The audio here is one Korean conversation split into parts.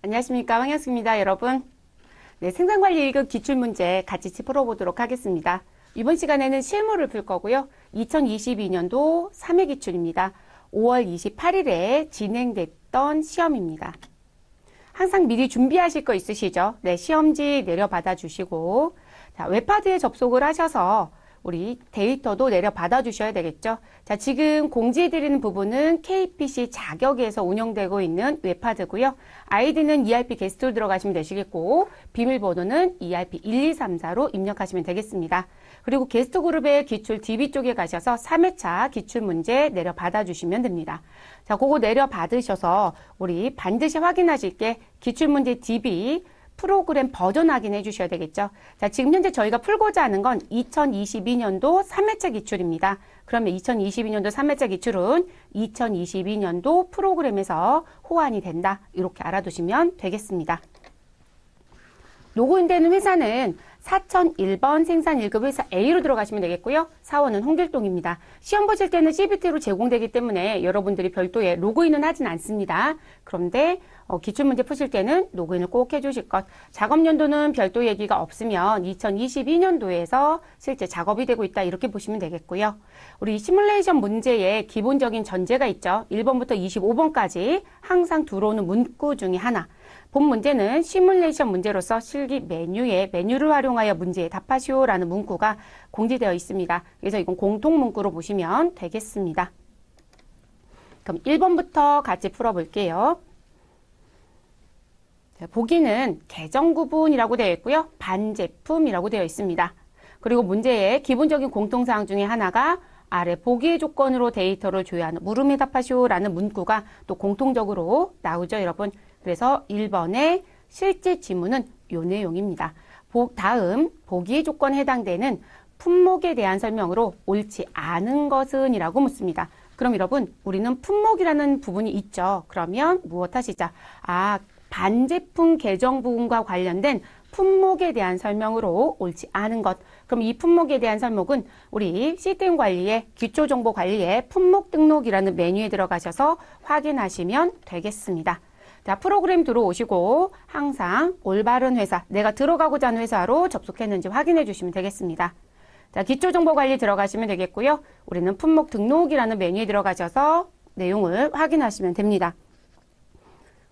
안녕하십니까, 황현숙입니다, 여러분. 네, 생산관리 1급 기출문제 같이 풀어보도록 하겠습니다. 이번 시간에는 실무를 풀 거고요. 2022년도 3회 기출입니다. 5월 28일에 진행됐던 시험입니다. 항상 미리 준비하실 거 있으시죠? 네, 시험지 내려받아 주시고, 자, 웹하드에 접속을 하셔서 우리 데이터도 내려받아 주셔야 되겠죠. 자, 지금 공지해드리는 부분은 KPC 자격에서 운영되고 있는 웹하드고요. 아이디는 ERP 게스트로 들어가시면 되시겠고, 비밀번호는 ERP1234로 입력하시면 되겠습니다. 그리고 게스트 그룹의 기출 DB 쪽에 가셔서 3회차 기출 문제 내려받아 주시면 됩니다. 자, 그거 내려받으셔서 우리 반드시 확인하실 게 기출 문제 DB 프로그램 버전 확인해 주셔야 되겠죠. 자, 지금 현재 저희가 풀고자 하는 건 2022년도 3회차 기출입니다. 그러면 2022년도 3회차 기출은 2022년도 프로그램에서 호환이 된다. 이렇게 알아두시면 되겠습니다. 로그인되는 회사는 4001번 생산 1급 회사 A로 들어가시면 되겠고요. 사원은 홍길동입니다. 시험 보실 때는 CBT로 제공되기 때문에 여러분들이 별도의 로그인은 하진 않습니다. 그런데 기출문제 푸실 때는 로그인을 꼭 해주실 것. 작업 연도는 별도 얘기가 없으면 2022년도에서 실제 작업이 되고 있다 이렇게 보시면 되겠고요. 우리 시뮬레이션 문제에 기본적인 전제가 있죠. 1번부터 25번까지 항상 들어오는 문구 중에 하나. 본 문제는 시뮬레이션 문제로서 실기 메뉴를 활용하여 문제에 답하시오라는 문구가 공지되어 있습니다. 그래서 이건 공통 문구로 보시면 되겠습니다. 그럼 1번부터 같이 풀어볼게요. 보기는 계정 구분이라고 되어 있고요. 반제품이라고 되어 있습니다. 그리고 문제의 기본적인 공통사항 중에 하나가 아래 보기의 조건으로 데이터를 조회하는 물음에 답하시오라는 문구가 또 공통적으로 나오죠, 여러분. 그래서 1번의 실제 지문은 이 내용입니다. 다음 보기의 조건에 해당되는 품목에 대한 설명으로 옳지 않은 것은 이라고 묻습니다. 그럼 여러분, 우리는 품목이라는 부분이 있죠. 그러면 무엇 하시자? 반제품 계정 부분과 관련된 품목에 대한 설명으로 옳지 않은 것. 그럼 이 품목에 대한 설명은 우리 시스템 관리의 기초정보 관리의 품목 등록이라는 메뉴에 들어가셔서 확인하시면 되겠습니다. 자, 프로그램 들어오시고 항상 올바른 회사, 내가 들어가고자 하는 회사로 접속했는지 확인해 주시면 되겠습니다. 자, 기초정보관리 들어가시면 되겠고요. 우리는 품목 등록이라는 메뉴에 들어가셔서 내용을 확인하시면 됩니다.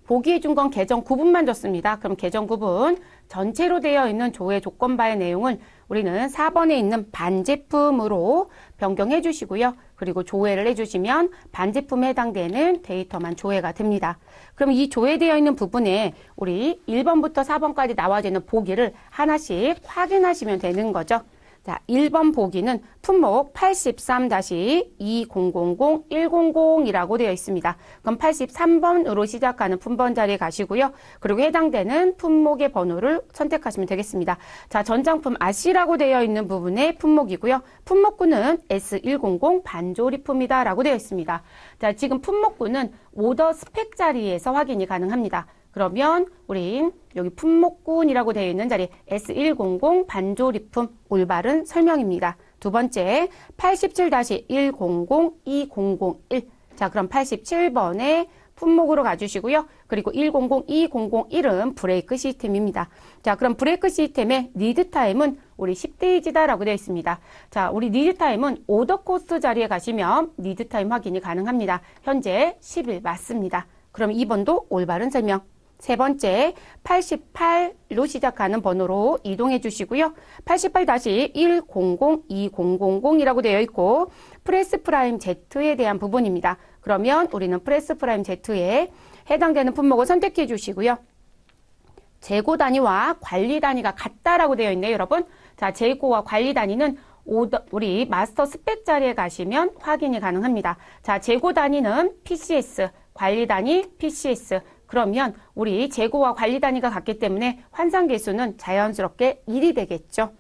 보기해 준 건 계정 구분만 줬습니다. 그럼 계정 구분 전체로 되어 있는 조회 조건바의 내용을 우리는 4번에 있는 반제품으로 변경해 주시고요. 그리고 조회를 해주시면 반제품에 해당되는 데이터만 조회가 됩니다. 그럼 이 조회되어 있는 부분에 우리 1번부터 4번까지 나와져 있는 보기를 하나씩 확인하시면 되는 거죠. 자, 1번 보기는 품목 83-2000-1000이라고 되어 있습니다. 그럼 83번으로 시작하는 품번 자리에 가시고요. 그리고 해당되는 품목의 번호를 선택하시면 되겠습니다. 자, 전장품 아시라고 되어 있는 부분의 품목이고요. 품목군은 S100 반조리품이다 라고 되어 있습니다. 자, 지금 품목군은 오더 스펙 자리에서 확인이 가능합니다. 그러면 우린 여기 품목군이라고 되어 있는 자리 S100 반조리품 올바른 설명입니다. 두 번째 87-100-2001. 자, 그럼 87번에 품목으로 가주시고요. 그리고 100-2001은 브레이크 시스템입니다. 자, 그럼 브레이크 시스템의 리드 타임은 우리 10데이지다라고 되어 있습니다. 자, 우리 리드 타임은 오더 코스트 자리에 가시면 리드 타임 확인이 가능합니다. 현재 10일 맞습니다. 그럼 2번도 올바른 설명. 세 번째, 88로 시작하는 번호로 이동해 주시고요. 88-100-2000이라고 되어 있고 프레스 프라임 Z에 대한 부분입니다. 그러면 우리는 프레스 프라임 Z에 해당되는 품목을 선택해 주시고요. 재고 단위와 관리 단위가 같다라고 되어 있네요, 여러분. 자, 재고와 관리 단위는 우리 마스터 스펙 자리에 가시면 확인이 가능합니다. 자, 재고 단위는 PCS, 관리 단위 PCS. 그러면 우리 재고와 관리 단위가 같기 때문에 환산 계수는 자연스럽게 1이 되겠죠.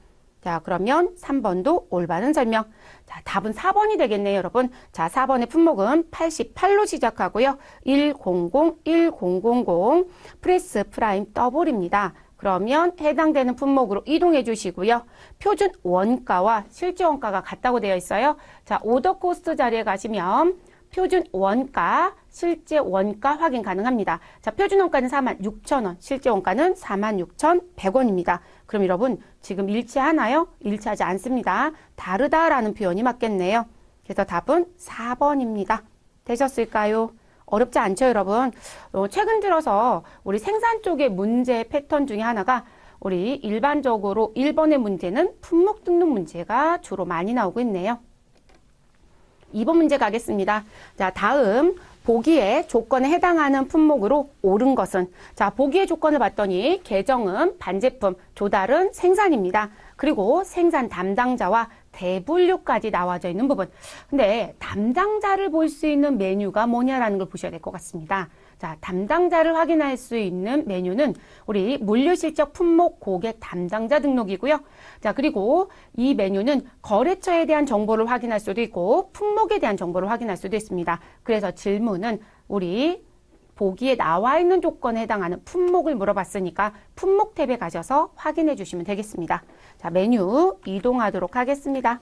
자, 그러면 3번도 올바른 설명. 자, 답은 4번이 되겠네요, 여러분. 자, 4번의 품목은 88로 시작하고요. 100-1000 프레스 프라임 더블입니다. 그러면 해당되는 품목으로 이동해 주시고요. 표준 원가와 실제 원가가 같다고 되어 있어요. 자, 오더 코스트 자리에 가시면 표준 원가 실제 원가 확인 가능합니다. 자, 표준 원가는 46,000원, 실제 원가는 46,100원입니다. 그럼 여러분 지금 일치하나요? 일치하지 않습니다. 다르다라는 표현이 맞겠네요. 그래서 답은 4번입니다. 되셨을까요? 어렵지 않죠, 여러분? 최근 들어서 우리 생산 쪽의 문제 패턴 중에 하나가 우리 일반적으로 1번의 문제는 품목 등록 문제가 주로 많이 나오고 있네요. 2번 문제 가겠습니다. 자, 다음 보기의 조건에 해당하는 품목으로 옳은 것은, 자, 보기의 조건을 봤더니 계정은 반제품, 조달은 생산입니다. 그리고 생산 담당자와 대분류까지 나와져 있는 부분. 근데 담당자를 볼 수 있는 메뉴가 뭐냐라는 걸 보셔야 될 것 같습니다. 자, 담당자를 확인할 수 있는 메뉴는 우리 물류실적 품목 고객 담당자 등록이고요. 자, 그리고 이 메뉴는 거래처에 대한 정보를 확인할 수도 있고 품목에 대한 정보를 확인할 수도 있습니다. 그래서 질문은 우리 보기에 나와 있는 조건에 해당하는 품목을 물어봤으니까 품목 탭에 가셔서 확인해 주시면 되겠습니다. 자, 메뉴 이동하도록 하겠습니다.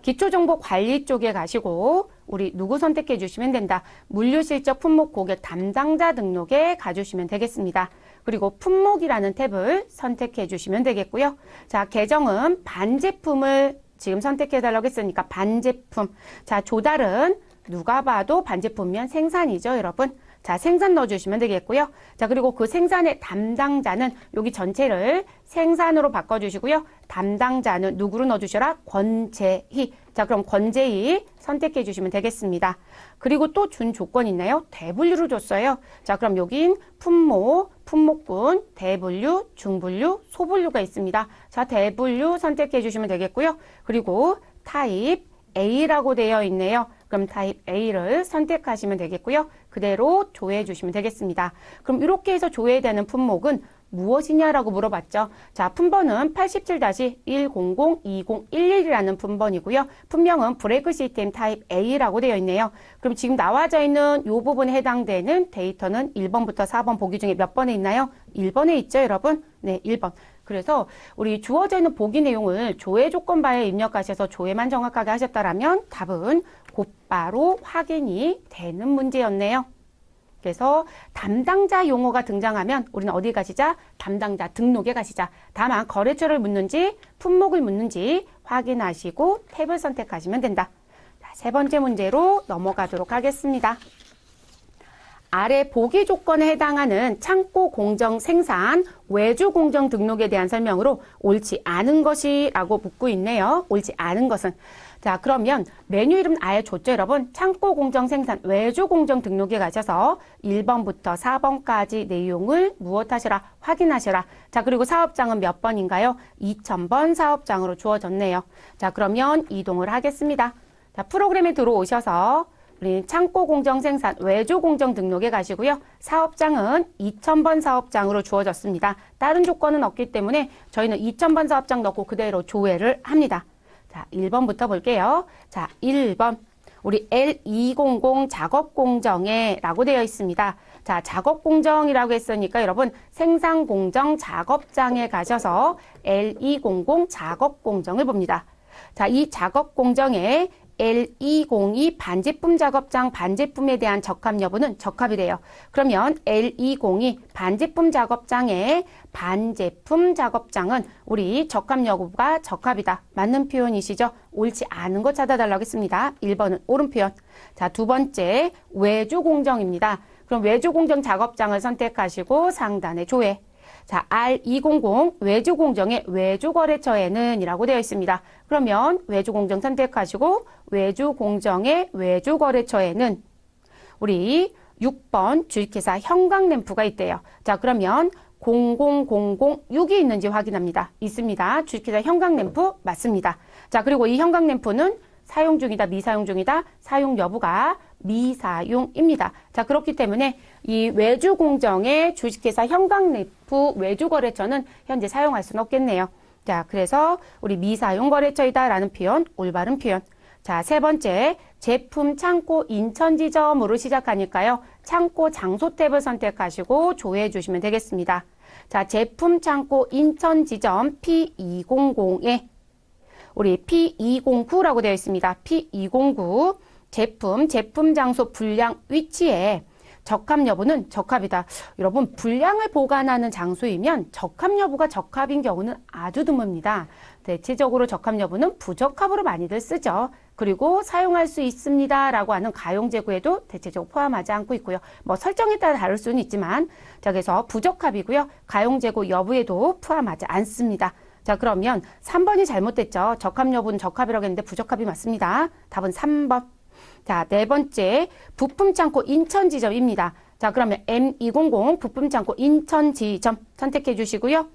기초정보관리 쪽에 가시고 우리 누구 선택해 주시면 된다. 물류실적 품목 고객 담당자 등록에 가주시면 되겠습니다. 그리고 품목이라는 탭을 선택해 주시면 되겠고요. 자, 계정은 반제품을 지금 선택해 달라고 했으니까 반제품. 자, 조달은 누가 봐도 반제품이면 생산이죠, 여러분. 자, 생산 넣어주시면 되겠고요. 자, 그리고 그 생산의 담당자는 여기 전체를 생산으로 바꿔주시고요. 담당자는 누구로 넣어주셔라? 권재희. 자, 그럼 권재희 선택해 주시면 되겠습니다. 그리고 또 준 조건이 있나요? 대분류를 줬어요. 자, 그럼 여긴 품목, 품목군, 대분류, 중분류, 소분류가 있습니다. 자, 대분류 선택해 주시면 되겠고요. 그리고 타입 A라고 되어 있네요. 그럼 타입 A를 선택하시면 되겠고요. 그대로 조회해 주시면 되겠습니다. 그럼 이렇게 해서 조회되는 품목은 무엇이냐라고 물어봤죠. 자, 품번은 87-100-2011이라는 품번이고요. 품명은 브레이크 시스템 타입 A라고 되어 있네요. 그럼 지금 나와져 있는 이 부분에 해당되는 데이터는 1번부터 4번 보기 중에 몇 번에 있나요? 1번에 있죠, 여러분? 네, 1번. 그래서 우리 주어져 있는 보기 내용을 조회 조건바에 입력하셔서 조회만 정확하게 하셨다라면 답은 곧바로 확인이 되는 문제였네요. 그래서 담당자 용어가 등장하면 우리는 어디 가시자? 담당자 등록에 가시자. 다만 거래처를 묻는지 품목을 묻는지 확인하시고 탭을 선택하시면 된다. 자, 세 번째 문제로 넘어가도록 하겠습니다. 아래 보기 조건에 해당하는 창고 공정 생산 외주 공정 등록에 대한 설명으로 옳지 않은 것이라고 묻고 있네요. 옳지 않은 것은. 자, 그러면 메뉴 이름 아예 줬죠, 여러분? 창고 공정 생산 외주 공정 등록에 가셔서 1번부터 4번까지 내용을 무엇하시라? 확인하시라. 자, 그리고 사업장은 몇 번인가요? 2000번 사업장으로 주어졌네요. 자, 그러면 이동을 하겠습니다. 자, 프로그램에 들어오셔서 우리 창고 공정 생산 외주 공정 등록에 가시고요. 사업장은 2000번 사업장으로 주어졌습니다. 다른 조건은 없기 때문에 저희는 2000번 사업장 넣고 그대로 조회를 합니다. 자, 1번부터 볼게요. 자, 1번. 우리 L200 작업 공정에 라고 되어 있습니다. 자, 작업 공정이라고 했으니까 여러분 생산 공정 작업장에 가셔서 L200 작업 공정을 봅니다. 자, 이 작업 공정에 L202 반제품 작업장 반제품에 대한 적합 여부는 적합이래요. 그러면 L202 반제품 작업장의 반제품 작업장은 우리 적합 여부가 적합이다. 맞는 표현이시죠? 옳지 않은 거 찾아달라고 했습니다. 1번은 옳은 표현. 자, 두 번째 외주 공정입니다. 그럼 외주 공정 작업장을 선택하시고 상단에 조회. 자, R200 외주공정의 외주거래처에는 이라고 되어 있습니다. 그러면 외주공정 선택하시고 외주공정의 외주거래처에는 우리 6번 주식회사 형광램프가 있대요. 자, 그러면 00006이 있는지 확인합니다. 있습니다. 주식회사 형광램프 맞습니다. 자, 그리고 이 형광램프는 사용 중이다, 미사용 중이다, 사용 여부가 미사용입니다. 자, 그렇기 때문에 이 외주공정의 주식회사 형광램프 외주거래처는 현재 사용할 수는 없겠네요. 자, 그래서 우리 미사용 거래처이다 라는 표현, 올바른 표현. 자, 세 번째, 제품 창고 인천 지점으로 시작하니까요. 창고 장소 탭을 선택하시고 조회해 주시면 되겠습니다. 자, 제품 창고 인천 지점 P200에 우리 P209라고 되어 있습니다. P209. 제품, 제품 장소, 분량, 위치에 적합 여부는 적합이다. 여러분, 분량을 보관하는 장소이면 적합 여부가 적합인 경우는 아주 드뭅니다. 대체적으로 적합 여부는 부적합으로 많이들 쓰죠. 그리고 사용할 수 있습니다 라고 하는 가용재고에도 대체적으로 포함하지 않고 있고요. 뭐 설정에 따라 다를 수는 있지만, 자, 그래서 부적합이고요. 가용재고 여부에도 포함하지 않습니다. 자, 그러면 3번이 잘못됐죠. 적합 여부는 적합이라고 했는데 부적합이 맞습니다. 답은 3번. 자, 네 번째, 부품창고 인천지점입니다. 자, 그러면 M200 부품창고 인천지점 선택해 주시고요.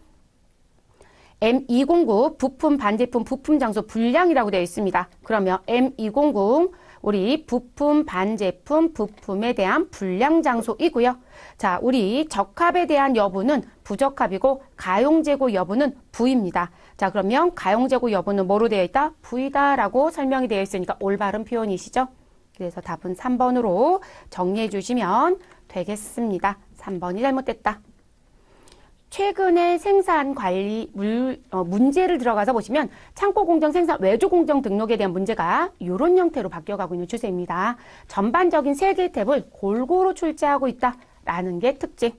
M209 부품, 반제품, 부품 장소, 분량이라고 되어 있습니다. 그러면 M200 우리 부품, 반제품, 부품에 대한 분량 장소이고요. 자, 우리 적합에 대한 여부는 부적합이고 가용재고 여부는 부입니다. 자, 그러면 가용재고 여부는 뭐로 되어 있다? 부이다라고 설명이 되어 있으니까 올바른 표현이시죠? 그래서 답은 3번으로 정리해 주시면 되겠습니다. 3번이 잘못됐다. 최근에 생산 관리 문제를 들어가서 보시면 창고 공정 생산 외주 공정 등록에 대한 문제가 이런 형태로 바뀌어가고 있는 추세입니다. 전반적인 세개 탭을 골고루 출제하고 있다라는 게 특징.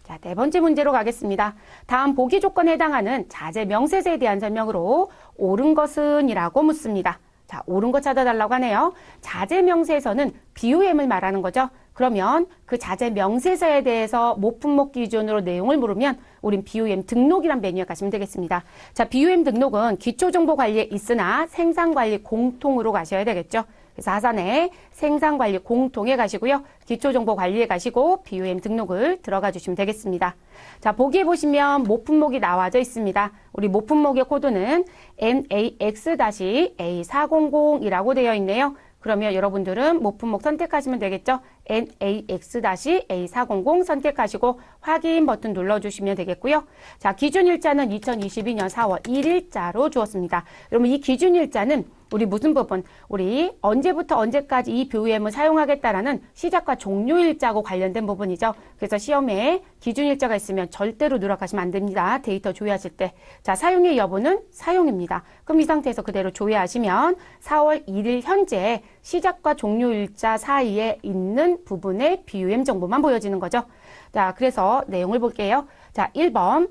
자, 네 번째 문제로 가겠습니다. 다음 보기 조건에 해당하는 자재 명세서에 대한 설명으로 옳은 것은 이라고 묻습니다. 자, 옳은 거 찾아달라고 하네요. 자재 명세서는 BOM을 말하는 거죠. 그러면 그 자재 명세서에 대해서 모품목 기준으로 내용을 물으면 우린 BOM 등록이란 메뉴에 가시면 되겠습니다. 자, BOM 등록은 기초정보관리에 있으나 생산관리 공통으로 가셔야 되겠죠. 그래서 하산에 생산관리 공통에 가시고요. 기초정보관리에 가시고 BOM 등록을 들어가 주시면 되겠습니다. 자, 보기에 보시면 모품목이 나와져 있습니다. 우리 모품목의 코드는 NAX-A400이라고 되어 있네요. 그러면 여러분들은 모품목 선택하시면 되겠죠. NAX-A400 선택하시고 확인 버튼 눌러주시면 되겠고요. 자, 기준일자는 2022년 4월 1일자로 주었습니다. 여러분, 이 기준일자는 우리 무슨 부분? 우리 언제부터 언제까지 이 BOM을 사용하겠다라는 시작과 종료일자하고 관련된 부분이죠. 그래서 시험에 기준일자가 있으면 절대로 누락하시면 안 됩니다. 데이터 조회하실 때. 자, 사용의 여부는 사용입니다. 그럼 이 상태에서 그대로 조회하시면 4월 1일 현재 시작과 종료일자 사이에 있는 부분의 BOM 정보만 보여지는 거죠. 자, 그래서 내용을 볼게요. 자, 1번.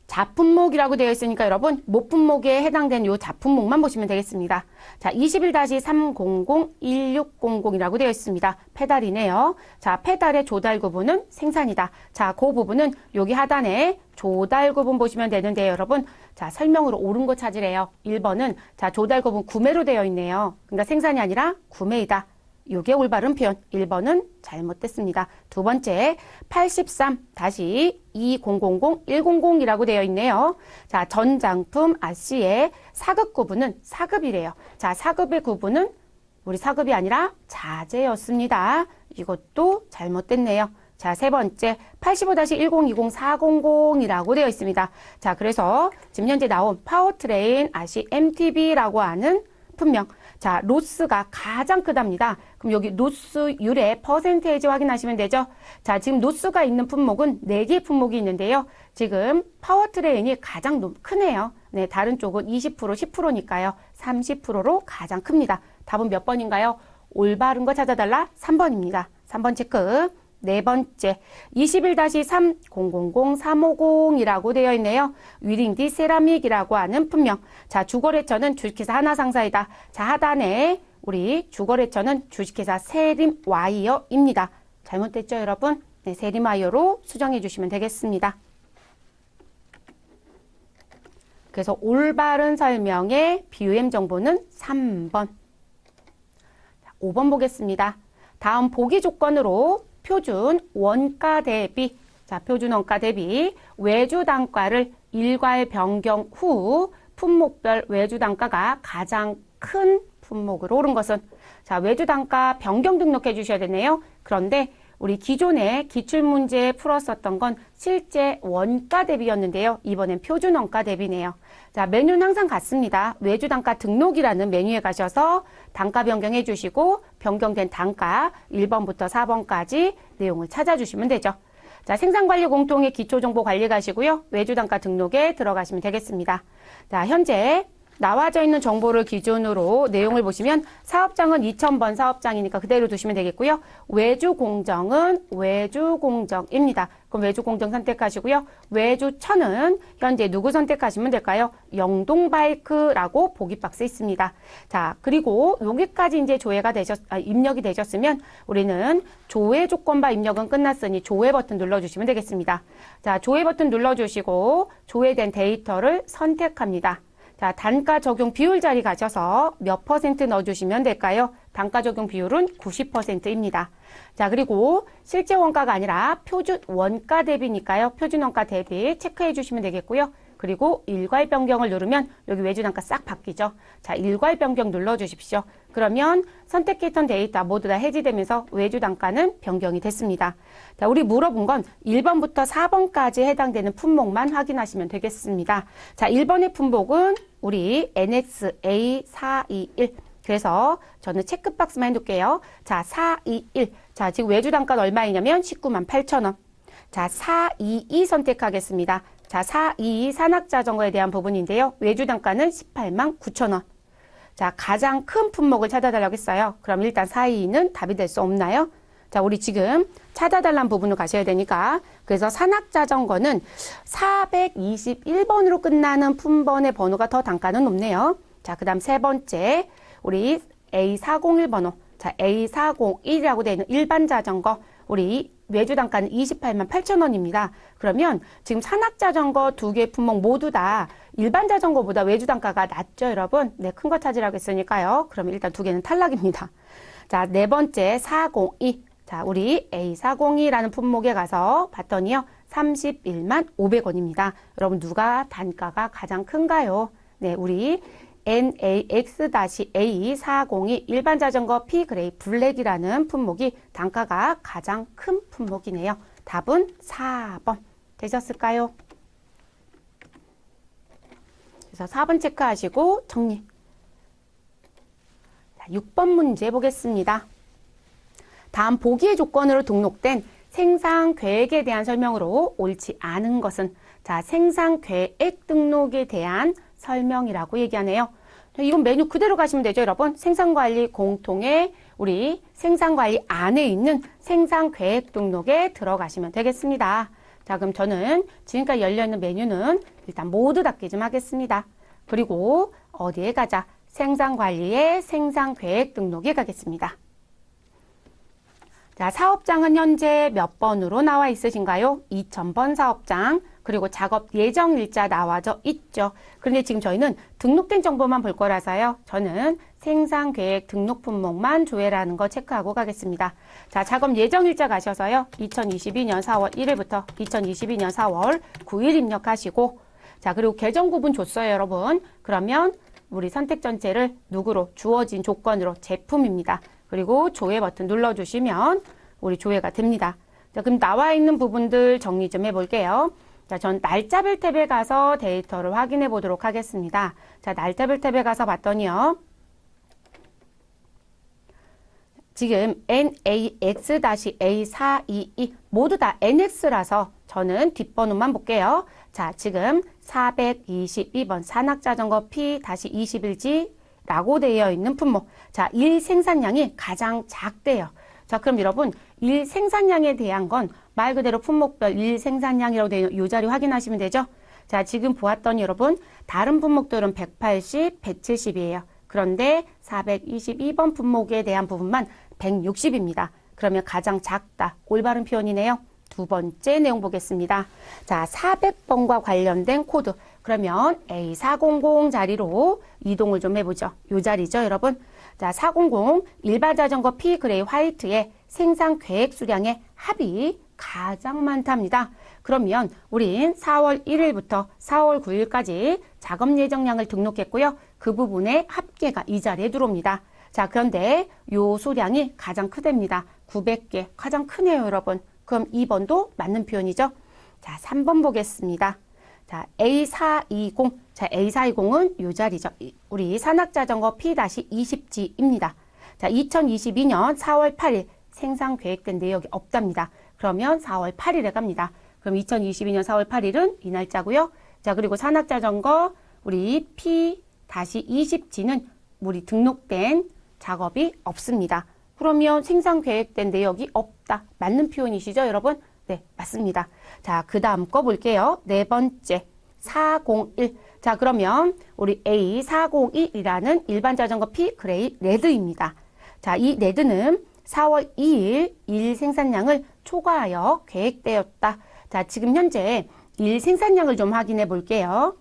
자품목이라고 되어 있으니까 여러분 모품목에 해당된 요 자품목만 보시면 되겠습니다. 자, 21-300-1600이라고 되어 있습니다. 페달이네요. 자, 페달의 조달 구분은 생산이다. 자, 그 부분은 여기 하단에 조달 구분 보시면 되는데요, 여러분. 자, 설명으로 옳은 거 찾으래요. 1번은 자, 조달 구분 구매로 되어 있네요. 그러니까 생산이 아니라 구매이다. 이게 올바른 표현. 1번은 잘못됐습니다. 두 번째, 83-2000-100이라고 되어 있네요. 자, 전장품 RC의 사급 구분은 사급이래요. 자, 사급의 구분은 우리 사급이 아니라 자재였습니다. 이것도 잘못됐네요. 자, 세 번째, 85-1020-400이라고 되어 있습니다. 자, 그래서 지금 현재 나온 파워트레인 RC MTB라고 하는 품명. 자, 로스가 가장 크답니다. 그럼 여기 로스율의 퍼센테이지 확인하시면 되죠. 자, 지금 로스가 있는 품목은 4개의 품목이 있는데요. 지금 파워트레인이 가장 크네요. 네, 다른 쪽은 20%, 10%니까요. 30%로 가장 큽니다. 답은 몇 번인가요? 올바른 거 찾아달라. 3번입니다. 3번 체크. 네 번째, 21-3000350이라고 되어 있네요. 위링디 세라믹이라고 하는 품명. 자, 주거래처는 주식회사 하나상사이다. 자, 하단에 우리 주거래처는 주식회사 세림와이어입니다. 잘못됐죠, 여러분? 네, 세림와이어로 수정해 주시면 되겠습니다. 그래서 올바른 설명의 BOM 정보는 3번. 자, 5번 보겠습니다. 다음 보기 조건으로 표준 원가 대비, 자, 표준 원가 대비 외주 단가를 일괄 변경 후 품목별 외주 단가가 가장 큰 품목으로 오른 것은, 자, 외주 단가 변경 등록해 주셔야 되네요. 그런데 우리 기존에 기출문제에 풀었었던 건 실제 원가 대비였는데요. 이번엔 표준 원가 대비네요. 자, 메뉴는 항상 같습니다. 외주 단가 등록이라는 메뉴에 가셔서 단가 변경해 주시고 변경된 단가 1번부터 4번까지 내용을 찾아주시면 되죠. 자, 생산관리 공통의 기초정보 관리 가시고요. 외주 단가 등록에 들어가시면 되겠습니다. 자, 현재 나와져 있는 정보를 기준으로 내용을 보시면 사업장은 2000번 사업장이니까 그대로 두시면 되겠고요. 외주공정은 외주공정입니다. 그럼 외주공정 선택하시고요. 외주천은 현재 누구 선택하시면 될까요? 영동바이크라고 보기 박스 있습니다. 자, 그리고 여기까지 이제 입력이 되셨으면 우리는 조회 조건바 입력은 끝났으니 조회 버튼 눌러주시면 되겠습니다. 자, 조회 버튼 눌러주시고 조회된 데이터를 선택합니다. 자, 단가 적용 비율 자리 가셔서 몇 % 넣어주시면 될까요? 단가 적용 비율은 90%입니다. 자, 그리고 실제 원가가 아니라 표준 원가 대비니까요. 표준 원가 대비 체크해 주시면 되겠고요. 그리고 일괄 변경을 누르면 여기 외주 단가 싹 바뀌죠. 자, 일괄 변경 눌러주십시오. 그러면 선택했던 데이터 모두 다 해지되면서 외주 단가는 변경이 됐습니다. 자, 우리 물어본 건 1번부터 4번까지 해당되는 품목만 확인하시면 되겠습니다. 자, 1번의 품목은 우리 NXA421. 그래서 저는 체크박스만 해둘게요. 자, 421. 자, 지금 외주 단가는 얼마이냐면 198,000원. 자, 422 선택하겠습니다. 자, 422 산악자전거에 대한 부분인데요. 외주 단가는 189,000원. 자, 가장 큰 품목을 찾아달라고 했어요. 그럼 일단 422는 답이 될 수 없나요? 자, 우리 지금 찾아달라는 부분으로 가셔야 되니까. 그래서 산악자전거는 421번으로 끝나는 품번의 번호가 더 단가는 높네요. 자, 그 다음 세 번째, 우리 A401번호. 자, A401이라고 되어 있는 일반 자전거. 우리 외주 단가는 288,000원입니다. 그러면 지금 산악자전거 두 개 품목 모두 다 일반 자전거보다 외주 단가가 낮죠, 여러분? 네, 큰 거 찾으라고 했으니까요. 그러면 일단 두 개는 탈락입니다. 자, 네 번째 402. 자, 우리 A402라는 품목에 가서 봤더니요. 31만 500원입니다. 여러분, 누가 단가가 가장 큰가요? 네, 우리 NAX-A402 일반 자전거 P그레이 블랙이라는 품목이 단가가 가장 큰 품목이네요. 답은 4번 되셨을까요? 그래서 4번 체크하시고 정리. 자, 6번 문제 보겠습니다. 다음 보기의 조건으로 등록된 생산 계획에 대한 설명으로 옳지 않은 것은 자, 생산 계획 등록에 대한 설명이라고 얘기하네요. 이건 메뉴 그대로 가시면 되죠, 여러분. 생산관리 공통의 우리 생산관리 안에 있는 생산계획 등록에 들어가시면 되겠습니다. 자, 그럼 저는 지금까지 열려있는 메뉴는 일단 모두 닫기 좀 하겠습니다. 그리고 어디에 가자? 생산관리의 생산계획 등록에 가겠습니다. 자, 사업장은 현재 몇 번으로 나와 있으신가요? 2000번 사업장. 그리고 작업 예정 일자 나와져 있죠. 그런데 지금 저희는 등록된 정보만 볼 거라서요. 저는 생산계획 등록 품목만 조회라는 거 체크하고 가겠습니다. 자, 작업 예정 일자 가셔서요. 2022년 4월 1일부터 2022년 4월 9일 입력하시고 자, 그리고 계정 구분 줬어요, 여러분. 그러면 우리 선택 전체를 누구로? 주어진 조건으로 제품입니다. 그리고 조회 버튼 눌러주시면 우리 조회가 됩니다. 자, 그럼 나와 있는 부분들 정리 좀 해볼게요. 자, 전 날짜별 탭에 가서 데이터를 확인해 보도록 하겠습니다. 자, 날짜별 탭에 가서 봤더니요. 지금 NAX-A422 모두 다 NX라서 저는 뒷번호만 볼게요. 자, 지금 422번 산악자전거 P-21G라고 되어 있는 품목. 자, 일 생산량이 가장 작대요. 자, 그럼 여러분, 일 생산량에 대한 건 말 그대로 품목별 일 생산량이라고 되어 있는 이 자리 확인하시면 되죠. 자, 지금 보았더니 여러분, 다른 품목들은 180, 170이에요. 그런데 422번 품목에 대한 부분만 160입니다. 그러면 가장 작다. 올바른 표현이네요. 두 번째 내용 보겠습니다. 자, 400번과 관련된 코드. 그러면 A400 자리로 이동을 좀 해보죠. 이 자리죠, 여러분. 자, 400 일반 자전거 P 그레이 화이트의 생산 계획 수량의 합이 가장 많답니다. 그러면 우린 4월 1일부터 4월 9일까지 작업 예정량을 등록했고요. 그 부분의 합계가 이 자리에 들어옵니다. 자, 그런데 요 수량이 가장 크답니다. 900개. 가장 크네요, 여러분. 그럼 2번도 맞는 표현이죠. 자, 3번 보겠습니다. 자, A420. 자, A420은 요 자리죠. 우리 산악자전거 P-20G입니다. 자, 2022년 4월 8일 생산 계획된 내역이 없답니다. 그러면 4월 8일에 갑니다. 그럼 2022년 4월 8일은 이 날짜고요. 자, 그리고 산악자전거 우리 -20지는 우리 등록된 작업이 없습니다. 그러면 생산 계획된 내역이 없다. 맞는 표현이시죠, 여러분? 네, 맞습니다. 자, 그 다음 거 볼게요. 네 번째, 401. 자, 그러면 우리 A401이라는 일반 자전거 P 그레이 레드입니다. 자, 이 레드는 4월 2일 일 생산량을 초과하여 계획되었다. 자, 지금 현재 일 생산량을 좀 확인해 볼게요.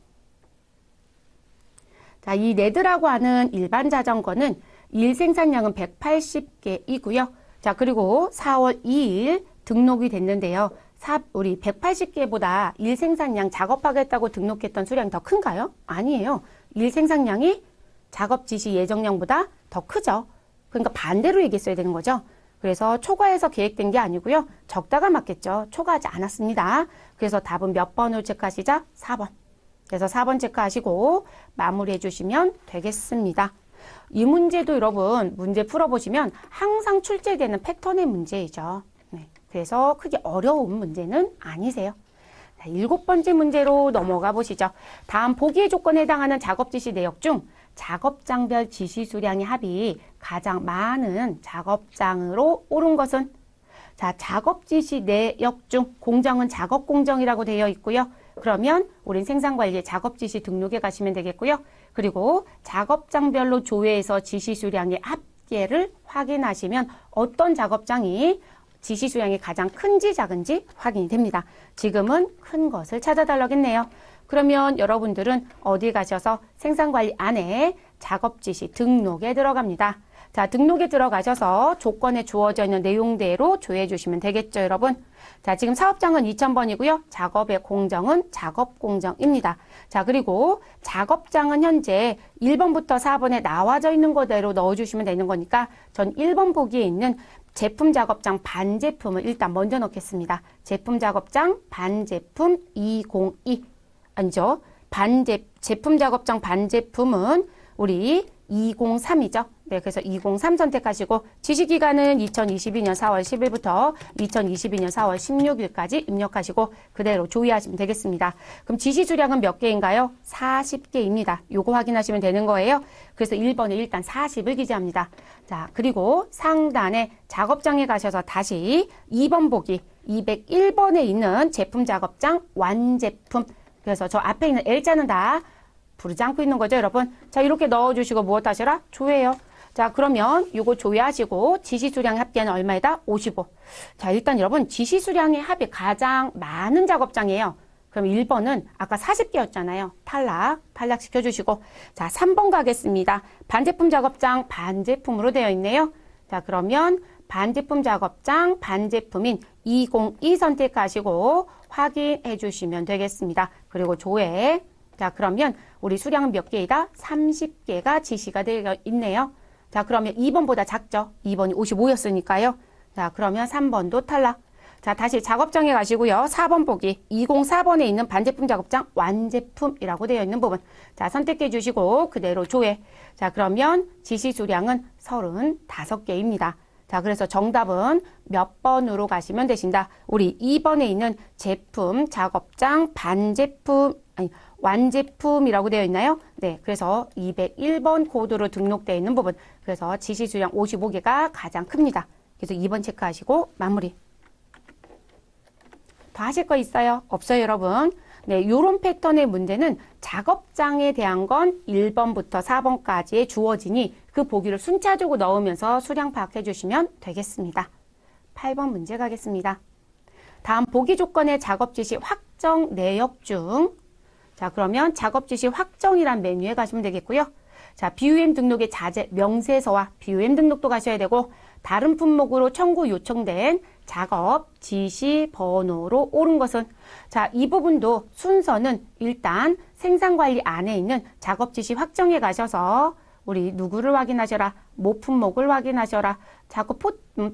자, 이 레드라고 하는 일반 자전거는 일 생산량은 180개이고요. 자, 그리고 4월 2일 등록이 됐는데요. 우리 180개보다 일 생산량 작업하겠다고 등록했던 수량이 더 큰가요? 아니에요. 일 생산량이 작업 지시 예정량보다 더 크죠. 그러니까 반대로 얘기했어야 되는 거죠. 그래서 초과해서 계획된 게 아니고요. 적다가 맞겠죠. 초과하지 않았습니다. 그래서 답은 몇 번을 체크하시자? 4번. 그래서 4번 체크하시고 마무리해 주시면 되겠습니다. 이 문제도 여러분 문제 풀어보시면 항상 출제되는 패턴의 문제이죠. 네, 그래서 크게 어려운 문제는 아니세요. 자, 7번째 문제로 넘어가 보시죠. 다음 보기의 조건에 해당하는 작업 지시 내역 중 작업장별 지시 수량의 합이 가장 많은 작업장으로 오른 것은? 자, 작업 지시 내역 중 공정은 작업 공정이라고 되어 있고요. 그러면 우린 생산관리의 작업 지시 등록에 가시면 되겠고요. 그리고 작업장별로 조회해서 지시 수량의 합계를 확인하시면 어떤 작업장이 지시 수량이 가장 큰지 작은지 확인이 됩니다. 지금은 큰 것을 찾아달라고 했네요. 그러면 여러분들은 어디 가셔서 생산관리 안에 작업 지시 등록에 들어갑니다. 자, 등록에 들어가셔서 조건에 주어져 있는 내용대로 조회해 주시면 되겠죠, 여러분. 자, 지금 사업장은 2000번이고요. 작업의 공정은 작업 공정입니다. 자, 그리고 작업장은 현재 1번부터 4번에 나와져 있는 거대로 넣어주시면 되는 거니까 전 1번 보기에 있는 제품 작업장 반제품을 일단 먼저 넣겠습니다. 제품 작업장 반제품 202. 아니죠. 제품 작업장 반제품은 우리 203이죠. 네, 그래서 203 선택하시고 지시기간은 2022년 4월 10일부터 2022년 4월 16일까지 입력하시고 그대로 조회하시면 되겠습니다. 그럼 지시 수량은 몇 개인가요? 40개입니다. 요거 확인하시면 되는 거예요. 그래서 1번에 일단 40을 기재합니다. 자, 그리고 상단에 작업장에 가셔서 다시 2번 보기 201번에 있는 제품 작업장 완제품. 그래서 저 앞에 있는 L자는 다 부르지 않고 있는 거죠, 여러분. 자, 이렇게 넣어주시고 무엇 하시라? 조회요. 자, 그러면 요거 조회하시고 지시 수량의 합계는 얼마이다? 55. 자, 일단 여러분 지시 수량의 합이 가장 많은 작업장이에요. 그럼 1번은 아까 40개였잖아요. 탈락시켜 주시고. 자, 3번 가겠습니다. 반제품 작업장 반제품으로 되어 있네요. 자, 그러면 반제품 작업장 반제품인 202 선택하시고 확인해 주시면 되겠습니다. 그리고 조회. 자, 그러면 우리 수량은 몇 개이다? 30개가 지시가 되어 있네요. 자, 그러면 2번보다 작죠? 2번이 55였으니까요. 자, 그러면 3번도 탈락. 자, 다시 작업장에 가시고요. 4번 보기 204번에 있는 반제품 작업장 완제품이라고 되어 있는 부분. 자, 선택해 주시고 그대로 조회. 자, 그러면 지시 수량은 35개입니다. 자, 그래서 정답은 몇 번으로 가시면 되신다. 우리 2번에 있는 제품 작업장 완제품이라고 되어 있나요? 네, 그래서 201번 코드로 등록되어 있는 부분. 그래서 지시 수량 55개가 가장 큽니다. 그래서 2번 체크하시고 마무리. 더 하실 거 있어요? 없어요, 여러분? 네, 요런 패턴의 문제는 작업장에 대한 건 1번부터 4번까지의 주어지니 그 보기를 순차적으로 넣으면서 수량 파악해 주시면 되겠습니다. 8번 문제 가겠습니다. 다음 보기 조건의 작업 지시 확정 내역 중 자, 그러면 작업 지시 확정이란 메뉴에 가시면 되겠고요. 자, BUM 등록의 자재 명세서와 BUM 등록도 가셔야 되고 다른 품목으로 청구 요청된 작업 지시 번호로 옳은 것은 자, 이 부분도 순서는 일단 생산관리 안에 있는 작업 지시 확정에 가셔서 우리 누구를 확인하셔라. 모품목을 확인하셔라. 자꾸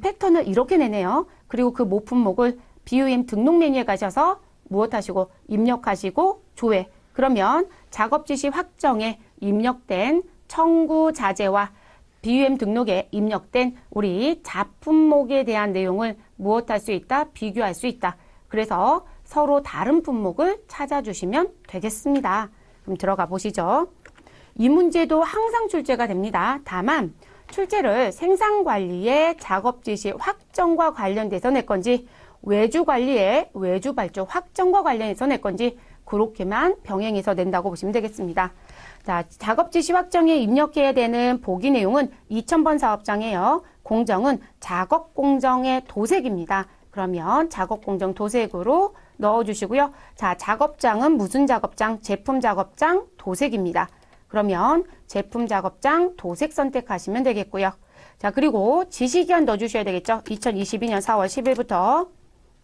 패턴을 이렇게 내네요. 그리고 그 모품목을 BUM 등록 메뉴에 가셔서 무엇 하시고 입력하시고 조회. 그러면 작업 지시 확정에 입력된 청구 자재와 BUM 등록에 입력된 우리 자품목에 대한 내용을 무엇할 수 있다? 비교할 수 있다. 그래서 서로 다른 품목을 찾아주시면 되겠습니다. 그럼 들어가 보시죠. 이 문제도 항상 출제가 됩니다. 다만 출제를 생산관리의 작업지시 확정과 관련돼서 낼 건지 외주관리의 외주발주 확정과 관련해서 낼 건지 그렇게만 병행해서 낸다고 보시면 되겠습니다. 자, 작업지시 확정에 입력해야 되는 보기 내용은 2000번 사업장이에요. 공정은 작업공정의 도색입니다. 그러면 작업공정 도색으로 넣어주시고요. 자, 작업장은 무슨 작업장? 제품 작업장 도색입니다. 그러면 제품 작업장 도색 선택하시면 되겠고요. 자, 그리고 지시기한 넣어주셔야 되겠죠. 2022년 4월 10일부터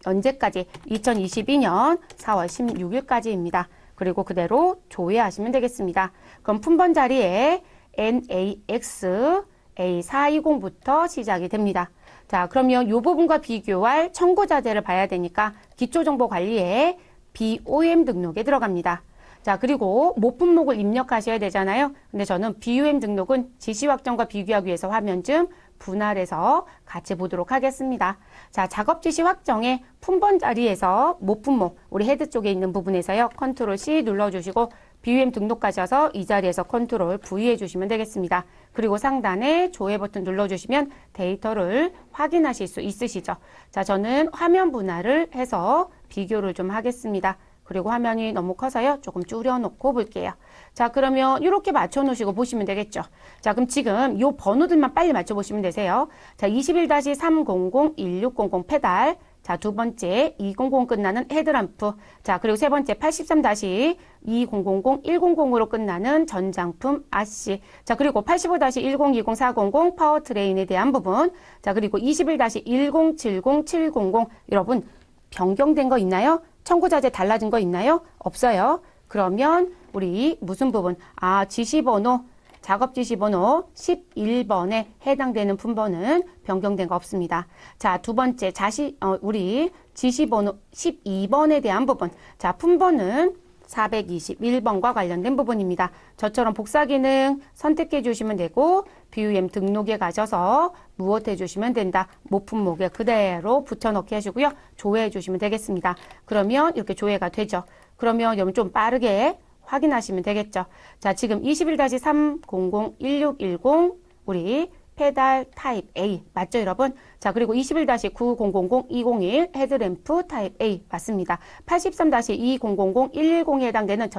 언제까지? 2022년 4월 16일까지입니다. 그리고 그대로 조회하시면 되겠습니다. 그럼 품번 자리에 NAX A420부터 시작이 됩니다. 자, 그러면 이 부분과 비교할 청구자재를 봐야 되니까 기초정보관리에 BOM 등록에 들어갑니다. 자, 그리고 모품목을 입력하셔야 되잖아요. 근데 저는 BOM 등록은 지시 확정과 비교하기 위해서 화면 좀 분할해서 같이 보도록 하겠습니다. 자, 작업 지시 확정에 품번 자리에서 모품목, 우리 헤드 쪽에 있는 부분에서요. 컨트롤 C 눌러주시고 BOM 등록하셔서 이 자리에서 컨트롤 V 해주시면 되겠습니다. 그리고 상단에 조회 버튼 눌러주시면 데이터를 확인하실 수 있으시죠. 자, 저는 화면 분할을 해서 비교를 좀 하겠습니다. 그리고 화면이 너무 커서요. 조금 줄여놓고 볼게요. 자, 그러면 이렇게 맞춰놓으시고 보시면 되겠죠. 자, 그럼 지금 이 번호들만 빨리 맞춰보시면 되세요. 자, 21-300-1600 페달. 자, 두 번째 200 끝나는 헤드램프. 자, 그리고 세 번째 83-2000-100으로 끝나는 전장품 아씨. 자, 그리고 85-10-20-400 파워트레인에 대한 부분. 자, 그리고 21-1070-700 여러분 변경된 거 있나요? 청구자재 달라진 거 있나요? 없어요. 그러면 우리 무슨 부분? 아, 지시번호, 작업 지시번호 11번에 해당되는 품번은 변경된 거 없습니다. 자, 두 번째 우리 지시번호 12번에 대한 부분. 자, 품번은 421번과 관련된 부분입니다. 저처럼 복사 기능 선택해 주시면 되고 BOM 등록에 가셔서 무엇 해주시면 된다. 모품목에 그대로 붙여넣기 하시고요. 조회해 주시면 되겠습니다. 그러면 이렇게 조회가 되죠. 그러면 여러분 좀 빠르게 확인하시면 되겠죠. 자, 지금 21-300-1610 우리 페달 타입 A 맞죠 여러분? 자, 그리고 21-9000-201 헤드램프 타입 A 맞습니다. 83-2000-110에 해당되는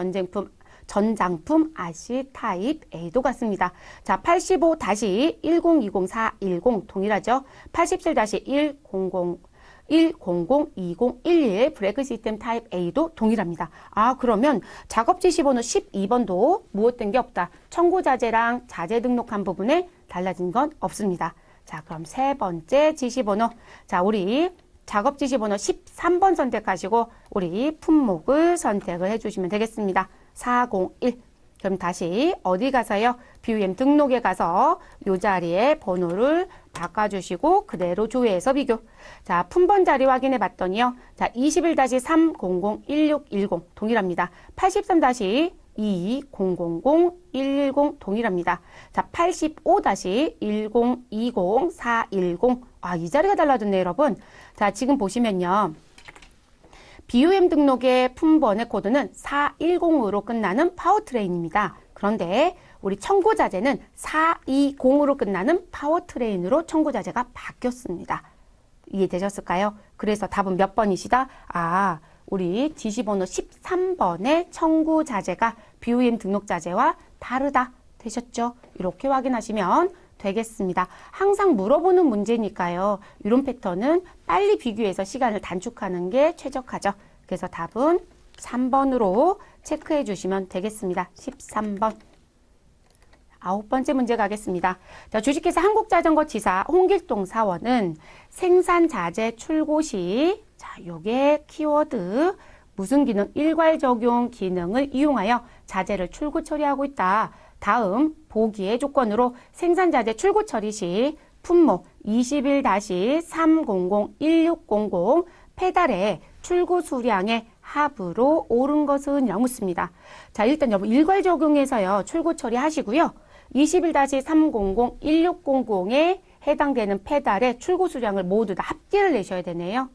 전장품 RC 타입 A도 같습니다. 자, 85-1020-410 동일하죠. 87-100-2011 브레이크 시스템 타입 A도 동일합니다. 아, 그러면 작업 지시번호 12번도 무엇된 게 없다. 청구자재랑 자재 등록한 부분에 달라진 건 없습니다. 자, 그럼 세 번째 지시번호. 자, 우리 작업 지시번호 13번 선택하시고 우리 품목을 선택을 해주시면 되겠습니다. 401. 그럼 다시 어디 가서요? BOM 등록에 가서 이 자리에 번호를 바꿔주시고 그대로 조회해서 비교. 자, 품번 자리 확인해 봤더니요. 자, 21-300-1610 동일합니다. 83-2000-110 동일합니다. 자, 85-1020-410 아, 이 자리가 달라졌네요, 여러분. 자, 지금 보시면요. BOM 등록의 품번의 코드는 410으로 끝나는 파워트레인입니다. 그런데 우리 청구자재는 420으로 끝나는 파워트레인으로 청구자재가 바뀌었습니다. 이해되셨을까요? 그래서 답은 몇 번이시다? 아, 우리 지시번호 13번의 청구자재가 BOM 등록자재와 다르다. 되셨죠? 이렇게 확인하시면 되겠습니다. 항상 물어보는 문제니까요. 이런 패턴은 빨리 비교해서 시간을 단축하는 게 최적화죠. 그래서 답은 3번으로 체크해 주시면 되겠습니다. 13번. 9번째 문제 가겠습니다. 자, 주식회사 한국자전거지사 홍길동 사원은 생산자재 출고 시, 자, 요게 키워드, 무슨 기능? 일괄 적용 기능을 이용하여 자재를 출고 처리하고 있다. 다음 보기의 조건으로 생산자재 출고 처리 시 품목 21-300-1600 페달의 출고 수량의 합으로 옳은 것은 이라고 묻습니다. 자, 일단 여러분 일괄 적용해서요. 출고 처리하시고요. 21-300-1600에 해당되는 페달의 출고 수량을 모두 다 합계를 내셔야 되네요.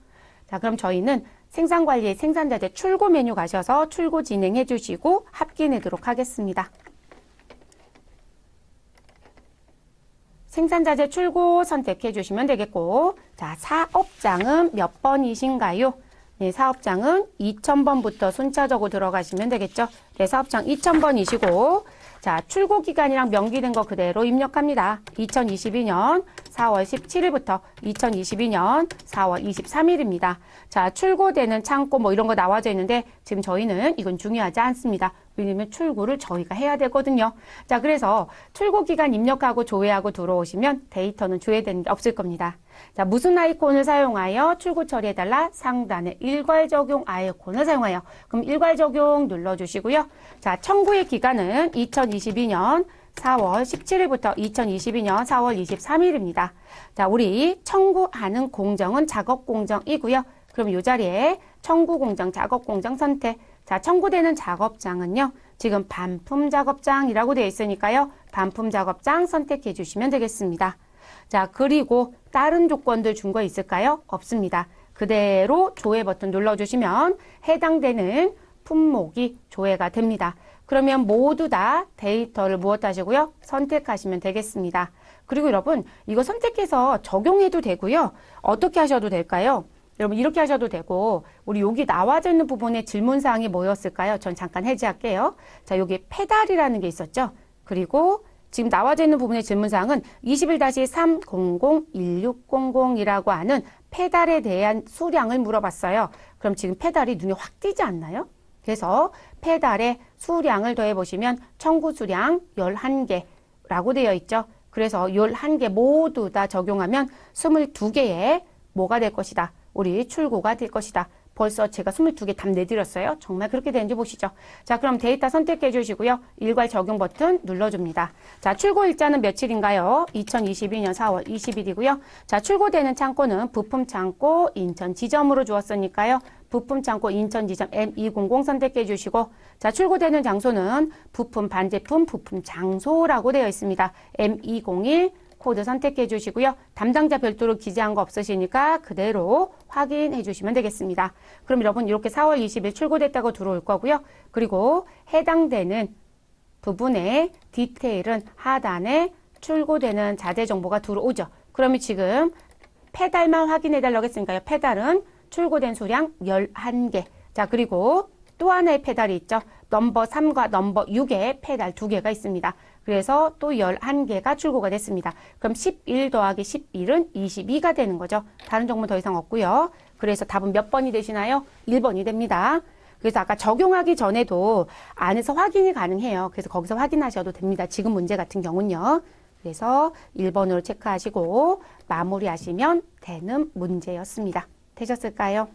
자, 그럼 저희는 생산관리의 생산자재 출고 메뉴 가셔서 출고 진행해 주시고 합계 내도록 하겠습니다. 생산자재 출고 선택해 주시면 되겠고, 자, 사업장은 몇 번이신가요? 네, 사업장은 2000번부터 순차적으로 들어가시면 되겠죠. 네, 사업장 2000번이시고, 자, 출고 기간이랑 명기된 거 그대로 입력합니다. 2022년 4월 17일부터 2022년 4월 23일입니다. 자, 출고되는 창고 뭐 이런 거 나와져 있는데 지금 저희는 이건 중요하지 않습니다. 왜냐면 출고를 저희가 해야 되거든요. 자, 그래서 출고 기간 입력하고 조회하고 들어오시면 데이터는 조회되는 게 없을 겁니다. 자, 무슨 아이콘을 사용하여 출고 처리해달라? 상단에 일괄 적용 아이콘을 사용하여. 그럼 일괄 적용 눌러주시고요. 자, 청구의 기간은 2022년 4월 17일부터 2022년 4월 23일입니다. 자, 우리 청구하는 공정은 작업 공정이고요. 그럼 이 자리에 청구 공정, 작업 공정 선택. 자, 청구되는 작업장은요. 지금 반품 작업장이라고 되어 있으니까요. 반품 작업장 선택해 주시면 되겠습니다. 자, 그리고 다른 조건들 준 거 있을까요? 없습니다. 그대로 조회 버튼 눌러주시면 해당되는 품목이 조회가 됩니다. 그러면 모두 다 데이터를 무엇하시고요? 선택하시면 되겠습니다. 그리고 여러분, 이거 선택해서 적용해도 되고요. 어떻게 하셔도 될까요? 여러분, 이렇게 하셔도 되고, 우리 여기 나와져 있는 부분에 질문사항이 뭐였을까요? 전 잠깐 해제할게요. 자, 여기 페달이라는 게 있었죠? 그리고 지금 나와져 있는 부분의 질문사항은 21-3001600이라고 하는 페달에 대한 수량을 물어봤어요. 그럼 지금 페달이 눈에 확 띄지 않나요? 그래서 페달의 수량을 더해보시면 청구 수량 11개라고 되어 있죠. 그래서 11개 모두 다 적용하면 22개의 뭐가 될 것이다. 우리 출고가 될 것이다. 벌써 제가 22개 답 내드렸어요. 정말 그렇게 되는지 보시죠. 자, 그럼 데이터 선택해 주시고요. 일괄 적용 버튼 눌러줍니다. 자, 출고 일자는 며칠인가요? 2022년 4월 20일이고요. 자, 출고되는 창고는 부품 창고 인천 지점으로 주었으니까요. 부품 창고 인천 지점 M200 선택해 주시고, 자, 출고되는 장소는 부품 반제품 부품 장소라고 되어 있습니다. M201 코드 선택해 주시고요. 담당자 별도로 기재한 거 없으시니까 그대로 확인해 주시면 되겠습니다. 그럼 여러분 이렇게 4월 20일 출고됐다고 들어올 거고요. 그리고 해당되는 부분의 디테일은 하단에 출고되는 자재 정보가 들어오죠. 그러면 지금 페달만 확인해 달라고 했으니까요. 페달은 출고된 수량 11개. 자, 그리고 또 하나의 페달이 있죠. 넘버 3과 넘버 6의 페달 2개가 있습니다. 그래서 또 11개가 출고가 됐습니다. 그럼 11 더하기 11은 22가 되는 거죠. 다른 정보 더 이상 없고요. 그래서 답은 몇 번이 되시나요? 1번이 됩니다. 그래서 아까 적용하기 전에도 안에서 확인이 가능해요. 그래서 거기서 확인하셔도 됩니다. 지금 문제 같은 경우는요. 그래서 1번으로 체크하시고 마무리하시면 되는 문제였습니다. 되셨을까요?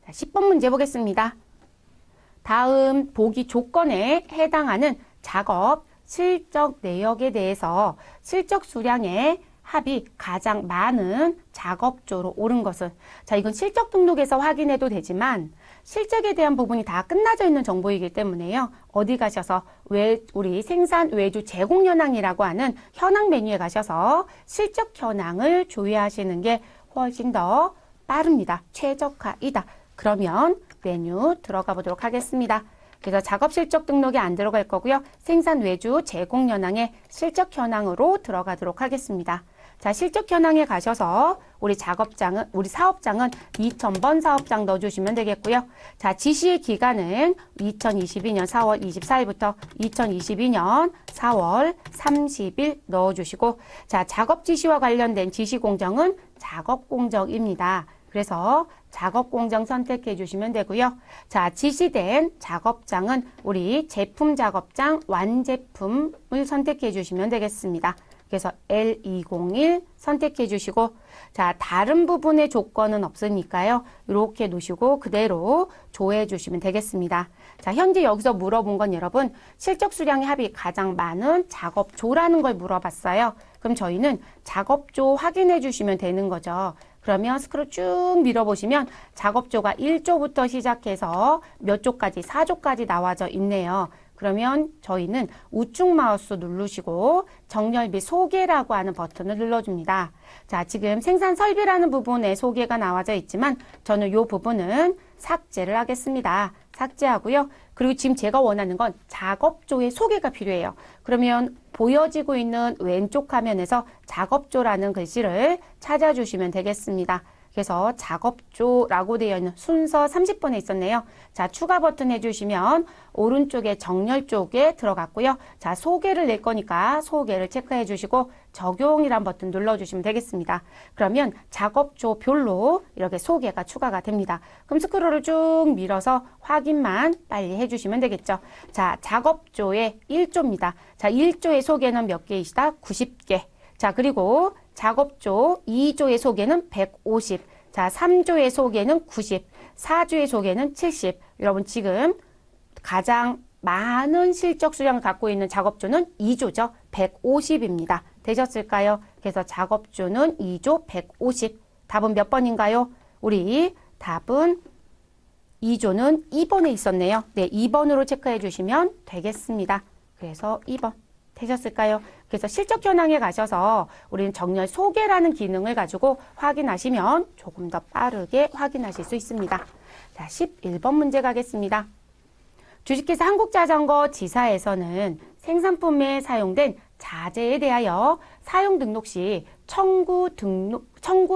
자, 10번 문제 보겠습니다. 다음 보기 조건에 해당하는 작업 실적 내역에 대해서 실적 수량의 합이 가장 많은 작업조로 오른 것은, 자, 이건 실적 등록에서 확인해도 되지만 실적에 대한 부분이 다 끝나져 있는 정보이기 때문에요. 어디 가셔서 우리 생산 외주 제공 현황이라고 하는 현황 메뉴에 가셔서 실적 현황을 조회하시는 게 훨씬 더 빠릅니다. 최적화이다. 그러면 메뉴 들어가 보도록 하겠습니다. 그래서 작업 실적 등록에 안 들어갈 거고요. 생산 외주 제공 현황의 실적 현황으로 들어가도록 하겠습니다. 자, 실적 현황에 가셔서 우리 사업장은 2000번 사업장 넣어주시면 되겠고요. 자, 지시의 기간은 2022년 4월 24일부터 2022년 4월 30일 넣어주시고, 자, 작업 지시와 관련된 지시 공정은 작업 공정입니다. 그래서 작업 공정 선택해 주시면 되고요. 자, 지시된 작업장은 우리 제품 작업장 완제품을 선택해 주시면 되겠습니다. 그래서 L201 선택해 주시고, 자, 다른 부분의 조건은 없으니까요. 이렇게 놓으시고 그대로 조회해 주시면 되겠습니다. 자, 현재 여기서 물어본 건 여러분, 실적 수량의 합이 가장 많은 작업조라는 걸 물어봤어요. 그럼 저희는 작업조 확인해 주시면 되는 거죠. 그러면 스크롤 쭉 밀어보시면 작업조가 1조부터 시작해서 몇 조까지, 4조까지 나와져 있네요. 그러면 저희는 우측 마우스 누르시고 정렬비 소개라고 하는 버튼을 눌러줍니다. 자, 지금 생산 설비라는 부분에 소개가 나와져 있지만 저는 이 부분은 삭제를 하겠습니다. 삭제하고요. 그리고 지금 제가 원하는 건 작업조의 소개가 필요해요. 그러면 보여지고 있는 왼쪽 화면에서 작업조라는 글씨를 찾아주시면 되겠습니다. 그래서 작업조라고 되어 있는 순서 30번에 있었네요. 자, 추가 버튼 해주시면 오른쪽에 정렬 쪽에 들어갔고요. 자, 소개를 낼 거니까 소개를 체크해 주시고 적용이란 버튼 눌러주시면 되겠습니다. 그러면 작업조별로 이렇게 소개가 추가가 됩니다. 그럼 스크롤을 쭉 밀어서 확인만 빨리 해주시면 되겠죠. 자, 작업조의 1조입니다. 자, 1조의 소개는 몇 개이시다? 90개. 자, 그리고 작업조 2조의 소개는 150. 자, 3조의 소개는 90. 4조의 소개는 70. 여러분 지금 가장 많은 실적 수량을 갖고 있는 작업조는 2조죠. 150입니다. 되셨을까요? 그래서 작업조는 2조 150. 답은 몇 번인가요? 우리 답은 2조는 2번에 있었네요. 네, 2번으로 체크해 주시면 되겠습니다. 그래서 2번. 되셨을까요? 그래서 실적 현황에 가셔서 우리는 정렬 소개라는 기능을 가지고 확인하시면 조금 더 빠르게 확인하실 수 있습니다. 자, 11번 문제 가겠습니다. 주식회사 한국자전거 지사에서는 생산품에 사용된 자재에 대하여 사용 등록 시 청구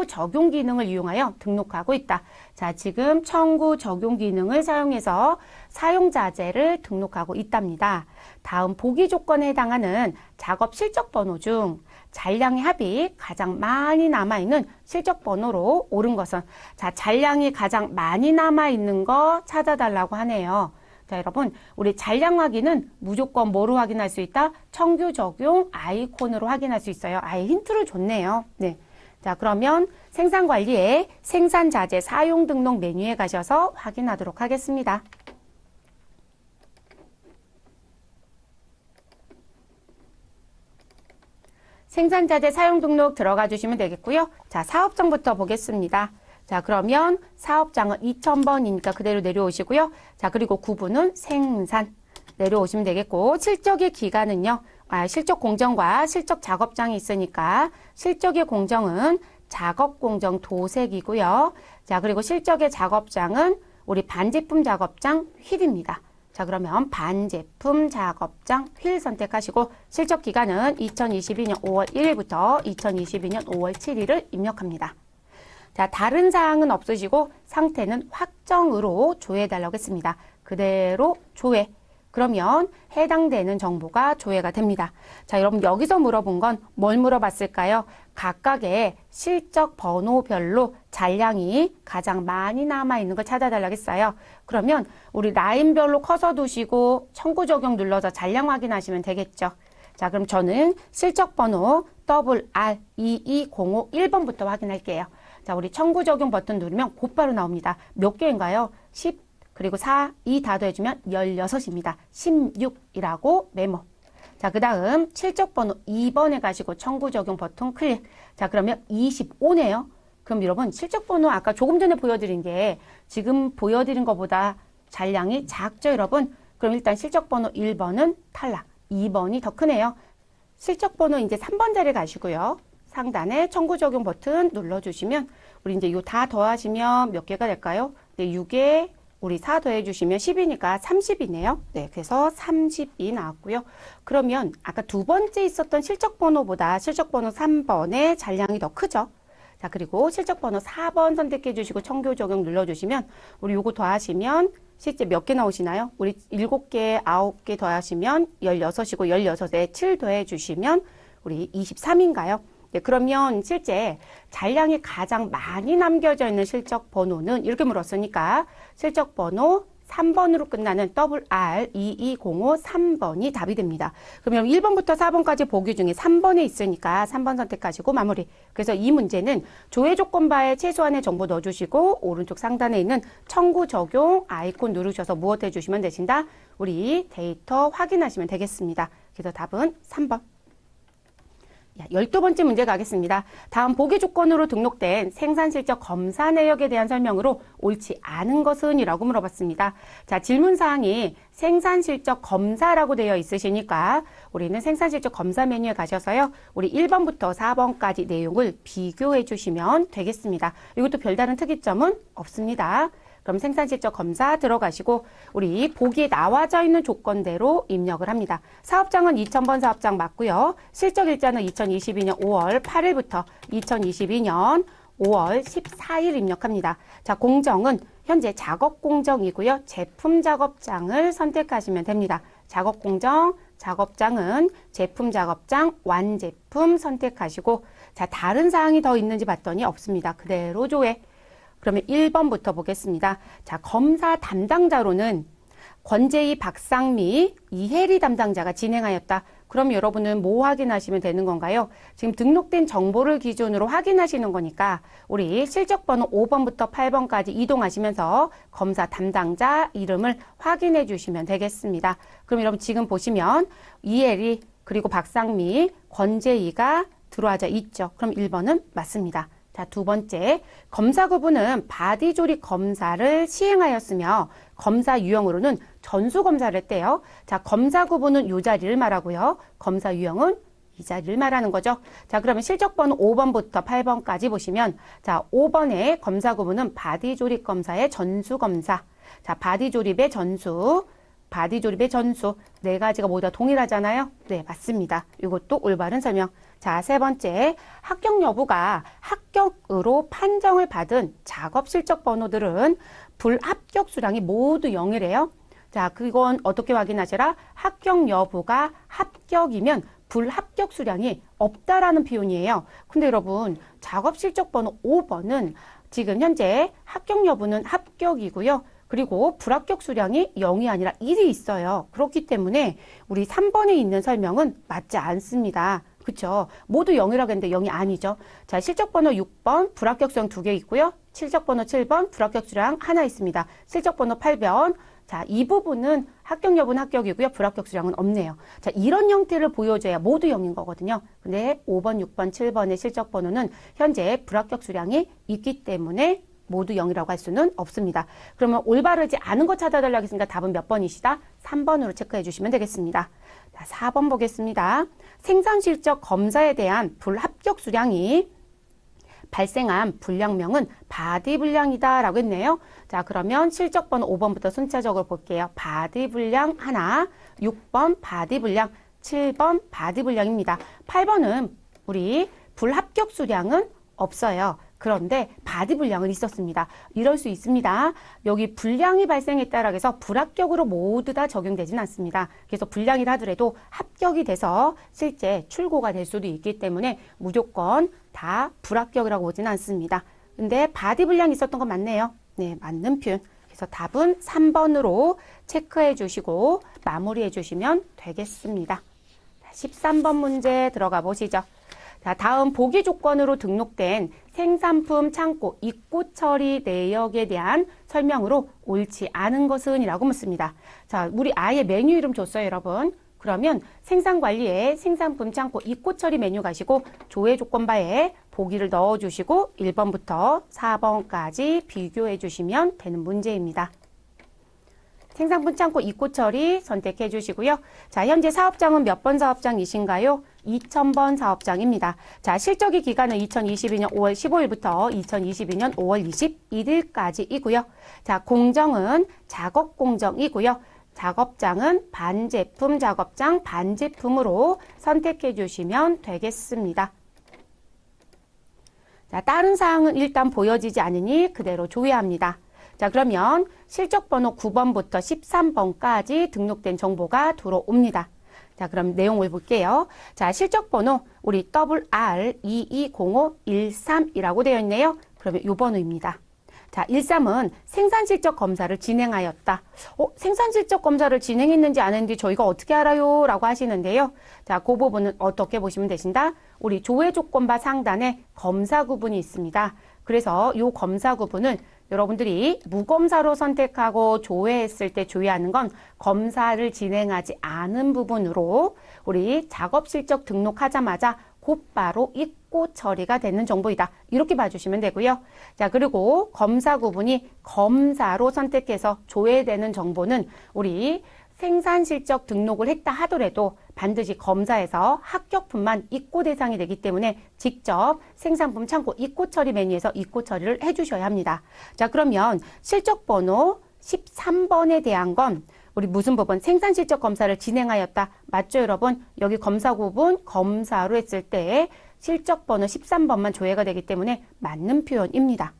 적용 기능을 이용하여 등록하고 있다. 자, 지금 청구 적용 기능을 사용해서 사용 자재를 등록하고 있답니다. 다음 보기 조건에 해당하는 작업 실적 번호 중 잔량의 합이 가장 많이 남아있는 실적 번호로 옳은 것은, 자, 잔량이 가장 많이 남아있는 거 찾아달라고 하네요. 자, 여러분, 우리 잔량 확인은 무조건 뭐로 확인할 수 있다? 청구 적용 아이콘으로 확인할 수 있어요. 아예 힌트를 줬네요. 네. 자, 그러면 생산관리의 생산자재 사용 등록 메뉴에 가셔서 확인하도록 하겠습니다. 생산자재 사용 등록 들어가 주시면 되겠고요. 자, 사업장부터 보겠습니다. 자, 그러면 사업장은 2000번이니까 그대로 내려오시고요. 자, 그리고 구분은 생산 내려오시면 되겠고, 실적의 기간은요. 실적 공정과 실적 작업장이 있으니까 실적의 공정은 작업 공정 도색이고요. 자, 그리고 실적의 작업장은 우리 반제품 작업장 휠입니다. 자, 그러면 반제품 작업장 휠 선택하시고 실적 기간은 2022년 5월 1일부터 2022년 5월 7일을 입력합니다. 자, 다른 사항은 없으시고 상태는 확정으로 조회해달라고 했습니다. 그대로 조회. 그러면 해당되는 정보가 조회가 됩니다. 자, 여러분 여기서 물어본 건 뭘 물어봤을까요? 각각의 실적 번호별로 잔량이 가장 많이 남아있는 걸 찾아달라고 했어요. 그러면 우리 라인별로 커서 두시고 청구 적용 눌러서 잔량 확인하시면 되겠죠. 자, 그럼 저는 실적 번호 WR2205 1번부터 확인할게요. 자, 우리 청구 적용 버튼 누르면 곧바로 나옵니다. 몇 개인가요? 10, 그리고 4, 2 다 더해주면 16입니다. 16이라고 메모. 자, 그 다음 실적 번호 2번에 가시고 청구 적용 버튼 클릭. 자, 그러면 25네요. 그럼 여러분 실적 번호 아까 조금 전에 보여드린 게 지금 보여드린 것보다 잔량이 작죠, 여러분? 그럼 일단 실적 번호 1번은 탈락. 2번이 더 크네요. 실적 번호 이제 3번 자리에 가시고요. 상단에 청구 적용 버튼 눌러주시면 우리 이제 요 다 더하시면 몇 개가 될까요? 네, 6에 우리 4 더해주시면 10이니까 30이네요. 네, 그래서 30이 나왔고요. 그러면 아까 두 번째 있었던 실적 번호보다 실적 번호 3번의 잔량이 더 크죠. 자, 그리고 실적 번호 4번 선택해 주시고 청구 적용 눌러주시면 우리 요거 더하시면 실제 몇 개 나오시나요? 우리 7개, 9개 더하시면 16이고 16에 7 더해주시면 우리 23인가요? 네, 그러면 실제 잔량이 가장 많이 남겨져 있는 실적 번호는 이렇게 물었으니까 실적 번호 3번으로 끝나는 WR2205 3번이 답이 됩니다. 그러면 1번부터 4번까지 보기 중에 3번에 있으니까 3번 선택하시고 마무리. 그래서 이 문제는 조회 조건 바에 최소한의 정보 넣어주시고 오른쪽 상단에 있는 청구 적용 아이콘 누르셔서 무엇 해주시면 되신다? 우리 데이터 확인하시면 되겠습니다. 그래서 답은 3번. 12번째 문제 가겠습니다. 다음 보기 조건으로 등록된 생산실적 검사 내역에 대한 설명으로 옳지 않은 것은? 이라고 물어봤습니다. 자, 질문사항이 생산실적 검사라고 되어 있으시니까 우리는 생산실적 검사 메뉴에 가셔서요. 우리 1번부터 4번까지 내용을 비교해 주시면 되겠습니다. 이것도 별다른 특이점은 없습니다. 그럼 생산실적 검사 들어가시고 우리 보기에 나와져 있는 조건대로 입력을 합니다. 사업장은 2000번 사업장 맞고요. 실적일자는 2022년 5월 8일부터 2022년 5월 14일 입력합니다. 자, 공정은 현재 작업 공정이고요. 제품 작업장을 선택하시면 됩니다. 작업 공정, 작업장은 제품 작업장, 완제품 선택하시고 자, 다른 사항이 더 있는지 봤더니 없습니다. 그대로 조회. 그러면 1번부터 보겠습니다. 자, 검사 담당자로는 권재희, 박상미, 이혜리 담당자가 진행하였다. 그럼 여러분은 뭐 확인하시면 되는 건가요? 지금 등록된 정보를 기준으로 확인하시는 거니까 우리 실적번호 5번부터 8번까지 이동하시면서 검사 담당자 이름을 확인해 주시면 되겠습니다. 그럼 여러분 지금 보시면 이혜리 그리고 박상미, 권재희가 들어와져 있죠. 그럼 1번은 맞습니다. 자, 두 번째, 검사 구분은 바디 조립 검사를 시행하였으며 검사 유형으로는 전수 검사를 했대요. 자, 검사 구분은 이 자리를 말하고요. 검사 유형은 이 자리를 말하는 거죠. 자, 그러면 실적번호 5번부터 8번까지 보시면 자, 5번의 검사 구분은 바디 조립 검사의 전수 검사. 자, 바디 조립의 전수. 바디 조립의 전수 네 가지가 모두 다 동일하잖아요. 네, 맞습니다. 이것도 올바른 설명. 자, 세 번째, 합격 여부가 합격으로 판정을 받은 작업 실적 번호들은 불합격 수량이 모두 0이래요. 자, 그건 어떻게 확인하시라? 합격 여부가 합격이면 불합격 수량이 없다라는 표현이에요. 근데 여러분, 작업 실적 번호 5번은 지금 현재 합격 여부는 합격이고요. 그리고 불합격 수량이 0이 아니라 1이 있어요. 그렇기 때문에 우리 3번에 있는 설명은 맞지 않습니다. 그쵸? 모두 0이라고 했는데 0이 아니죠. 자, 실적번호 6번 불합격 수량 2개 있고요. 실적번호 7번 불합격 수량 하나 있습니다. 실적번호 8번 자, 이 부분은 합격 여부는 합격이고요. 불합격 수량은 없네요. 자, 이런 형태를 보여줘야 모두 0인 거거든요. 근데 5번, 6번, 7번의 실적번호는 현재 불합격 수량이 있기 때문에 모두 0이라고 할 수는 없습니다. 그러면 올바르지 않은 거 찾아달라고 했으니까 답은 몇 번이시다? 3번으로 체크해 주시면 되겠습니다. 자, 4번 보겠습니다. 생산실적 검사에 대한 불합격 수량이 발생한 불량명은 바디 불량이다 라고 했네요. 자, 그러면 실적번호 5번부터 순차적으로 볼게요. 바디 불량 하나, 6번 바디 불량, 7번 바디 불량입니다. 8번은 우리 불합격 수량은 없어요. 그런데 바디 불량은 있었습니다. 이럴 수 있습니다. 여기 불량이 발생했다라고 해서 불합격으로 모두 다 적용되지는 않습니다. 그래서 불량이라 하더라도 합격이 돼서 실제 출고가 될 수도 있기 때문에 무조건 다 불합격이라고 보지는 않습니다. 근데 바디 불량이 있었던 건 맞네요. 네, 맞는 표현. 그래서 답은 3번으로 체크해 주시고 마무리해 주시면 되겠습니다. 13번 문제 들어가 보시죠. 자, 다음 보기 조건으로 등록된 생산품 창고 입고 처리 내역에 대한 설명으로 옳지 않은 것은 이라고 묻습니다. 자, 우리 아예 메뉴 이름 줬어요, 여러분. 그러면 생산관리에 생산품 창고 입고 처리 메뉴 가시고 조회 조건바에 보기를 넣어주시고 1번부터 4번까지 비교해 주시면 되는 문제입니다. 생산품 창고 입고 처리 선택해 주시고요. 자, 현재 사업장은 몇 번 사업장이신가요? 2000번 사업장입니다. 자, 실적의 기간은 2022년 5월 15일부터 2022년 5월 21일까지이고요. 자, 공정은 작업 공정이고요. 작업장은 반제품 작업장 반제품으로 선택해 주시면 되겠습니다. 자, 다른 사항은 일단 보여지지 않으니 그대로 조회합니다. 자, 그러면 실적번호 9번부터 13번까지 등록된 정보가 들어옵니다. 자, 그럼 내용을 볼게요. 자, 실적번호 우리 WR220513이라고 되어 있네요. 그러면 요 번호입니다. 자, 13은 생산실적 검사를 진행하였다. 생산실적 검사를 진행했는지 안 했는지 저희가 어떻게 알아요? 라고 하시는데요. 자, 그 부분은 어떻게 보시면 되신다? 우리 조회 조건바 상단에 검사 구분이 있습니다. 그래서 요 검사 구분을 여러분들이 무검사로 선택하고 조회했을 때 조회하는 건 검사를 진행하지 않은 부분으로 우리 작업실적 등록하자마자 곧바로 입고 처리가 되는 정보이다. 이렇게 봐주시면 되고요. 자, 그리고 검사 구분이 검사로 선택해서 조회되는 정보는 우리 생산 실적 등록을 했다 하더라도 반드시 검사에서 합격품만 입고 대상이 되기 때문에 직접 생산품 창고 입고 처리 메뉴에서 입고 처리를 해주셔야 합니다. 자, 그러면 실적 번호 13번에 대한 건 우리 무슨 부분? 생산 실적 검사를 진행하였다. 맞죠, 여러분? 여기 검사 구분 검사로 했을 때 실적 번호 13번만 조회가 되기 때문에 맞는 표현입니다.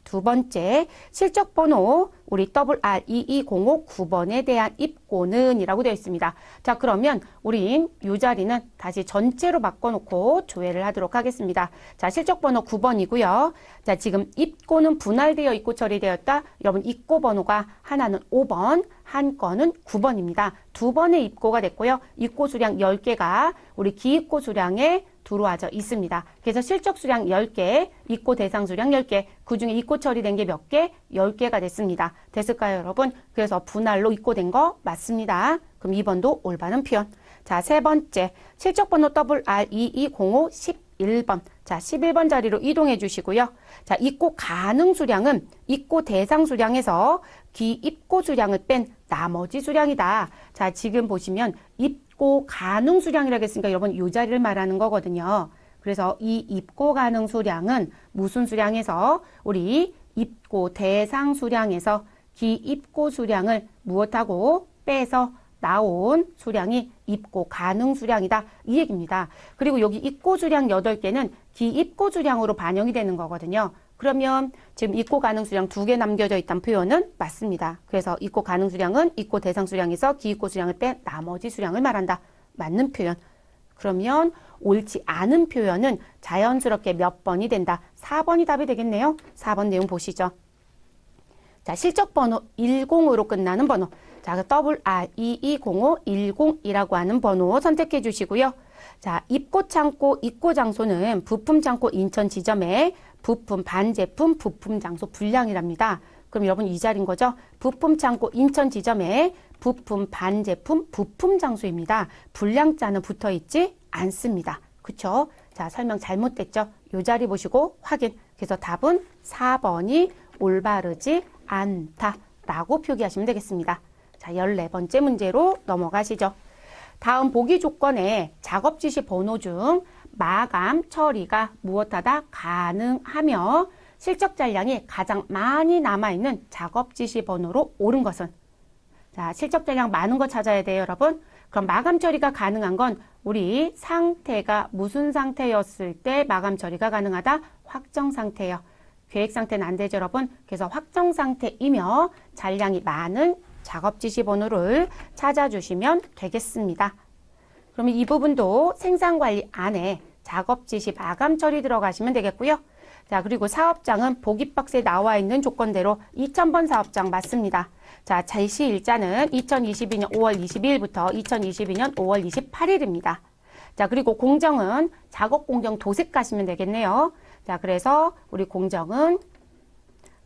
두 번째, 실적 번호 우리 RR2205 9번에 대한 입고는 이라고 되어 있습니다. 자, 그러면 우린 이 자리는 다시 전체로 바꿔놓고 조회를 하도록 하겠습니다. 자, 실적 번호 9번이고요. 자, 지금 입고는 분할되어 입고 처리되었다. 여러분, 입고 번호가 하나는 5번, 한 건은 9번입니다. 두 번의 입고가 됐고요. 입고 수량 10개가 우리 기입고 수량에 들어와져 있습니다. 그래서 실적 수량 10개, 입고 대상 수량 10개, 그 중에 입고 처리된 게 몇 개? 10개가 됐습니다. 됐을까요, 여러분? 그래서 분할로 입고된 거 맞습니다. 그럼 2번도 올바른 표현. 자, 세 번째, 실적 번호 RR2205 11번. 자, 11번 자리로 이동해 주시고요. 자, 입고 가능 수량은 입고 대상 수량에서 기입고 수량을 뺀 나머지 수량이다. 자, 지금 보시면 입고 가능 수량이라고 했으니까 여러분 이 자리를 말하는 거거든요. 그래서 이 입고 가능 수량은 무슨 수량에서 우리 입고 대상 수량에서 기입고 수량을 무엇하고 빼서 나온 수량이 입고 가능 수량이다. 이 얘기입니다. 그리고 여기 입고 수량 8개는 기입고 수량으로 반영이 되는 거거든요. 그러면 지금 입고 가능 수량 2개 남겨져 있다는 표현은 맞습니다. 그래서 입고 가능 수량은 입고 대상 수량에서 기입고 수량을 뺀 나머지 수량을 말한다. 맞는 표현. 그러면 옳지 않은 표현은 자연스럽게 몇 번이 된다. 4번이 답이 되겠네요. 4번 내용 보시죠. 자, 실적 번호 10으로 끝나는 번호. 자, RR220510이라고 하는 번호 선택해 주시고요. 자, 입고 창고, 입고 장소는 부품 창고 인천 지점에 부품 반제품, 부품 장소 분량이랍니다. 그럼 여러분 이 자리인 거죠? 부품 창고 인천 지점에 부품 반제품, 부품 장소입니다. 분량자는 붙어 있지 않습니다. 그쵸? 자, 설명 잘못됐죠? 이 자리 보시고 확인. 그래서 답은 4번이 올바르지 않다라고 표기하시면 되겠습니다. 자, 14번째 문제로 넘어가시죠. 다음 보기 조건에 작업 지시 번호 중 마감 처리가 무엇하다 가능하며 실적 잔량이 가장 많이 남아있는 작업 지시 번호로 옳은 것은? 자, 실적 잔량 많은 거 찾아야 돼요, 여러분. 그럼 마감 처리가 가능한 건 우리 상태가 무슨 상태였을 때 마감 처리가 가능하다? 확정 상태요. 계획 상태는 안 되죠, 여러분. 그래서 확정 상태이며 잔량이 많은 작업 지시 번호를 찾아주시면 되겠습니다. 그러면 이 부분도 생산관리 안에 작업 지시 마감 처리 들어가시면 되겠고요. 자, 그리고 사업장은 보기 박스에 나와 있는 조건대로 2000번 사업장 맞습니다. 자, 제시 일자는 2022년 5월 22일부터 2022년 5월 28일입니다. 자, 그리고 공정은 작업 공정 도색 가시면 되겠네요. 자, 그래서 우리 공정은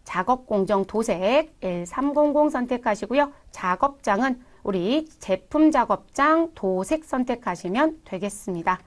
작업 공정 도색 L300 선택하시고요. 작업장은 우리 제품 작업장 도색 선택하시면 되겠습니다.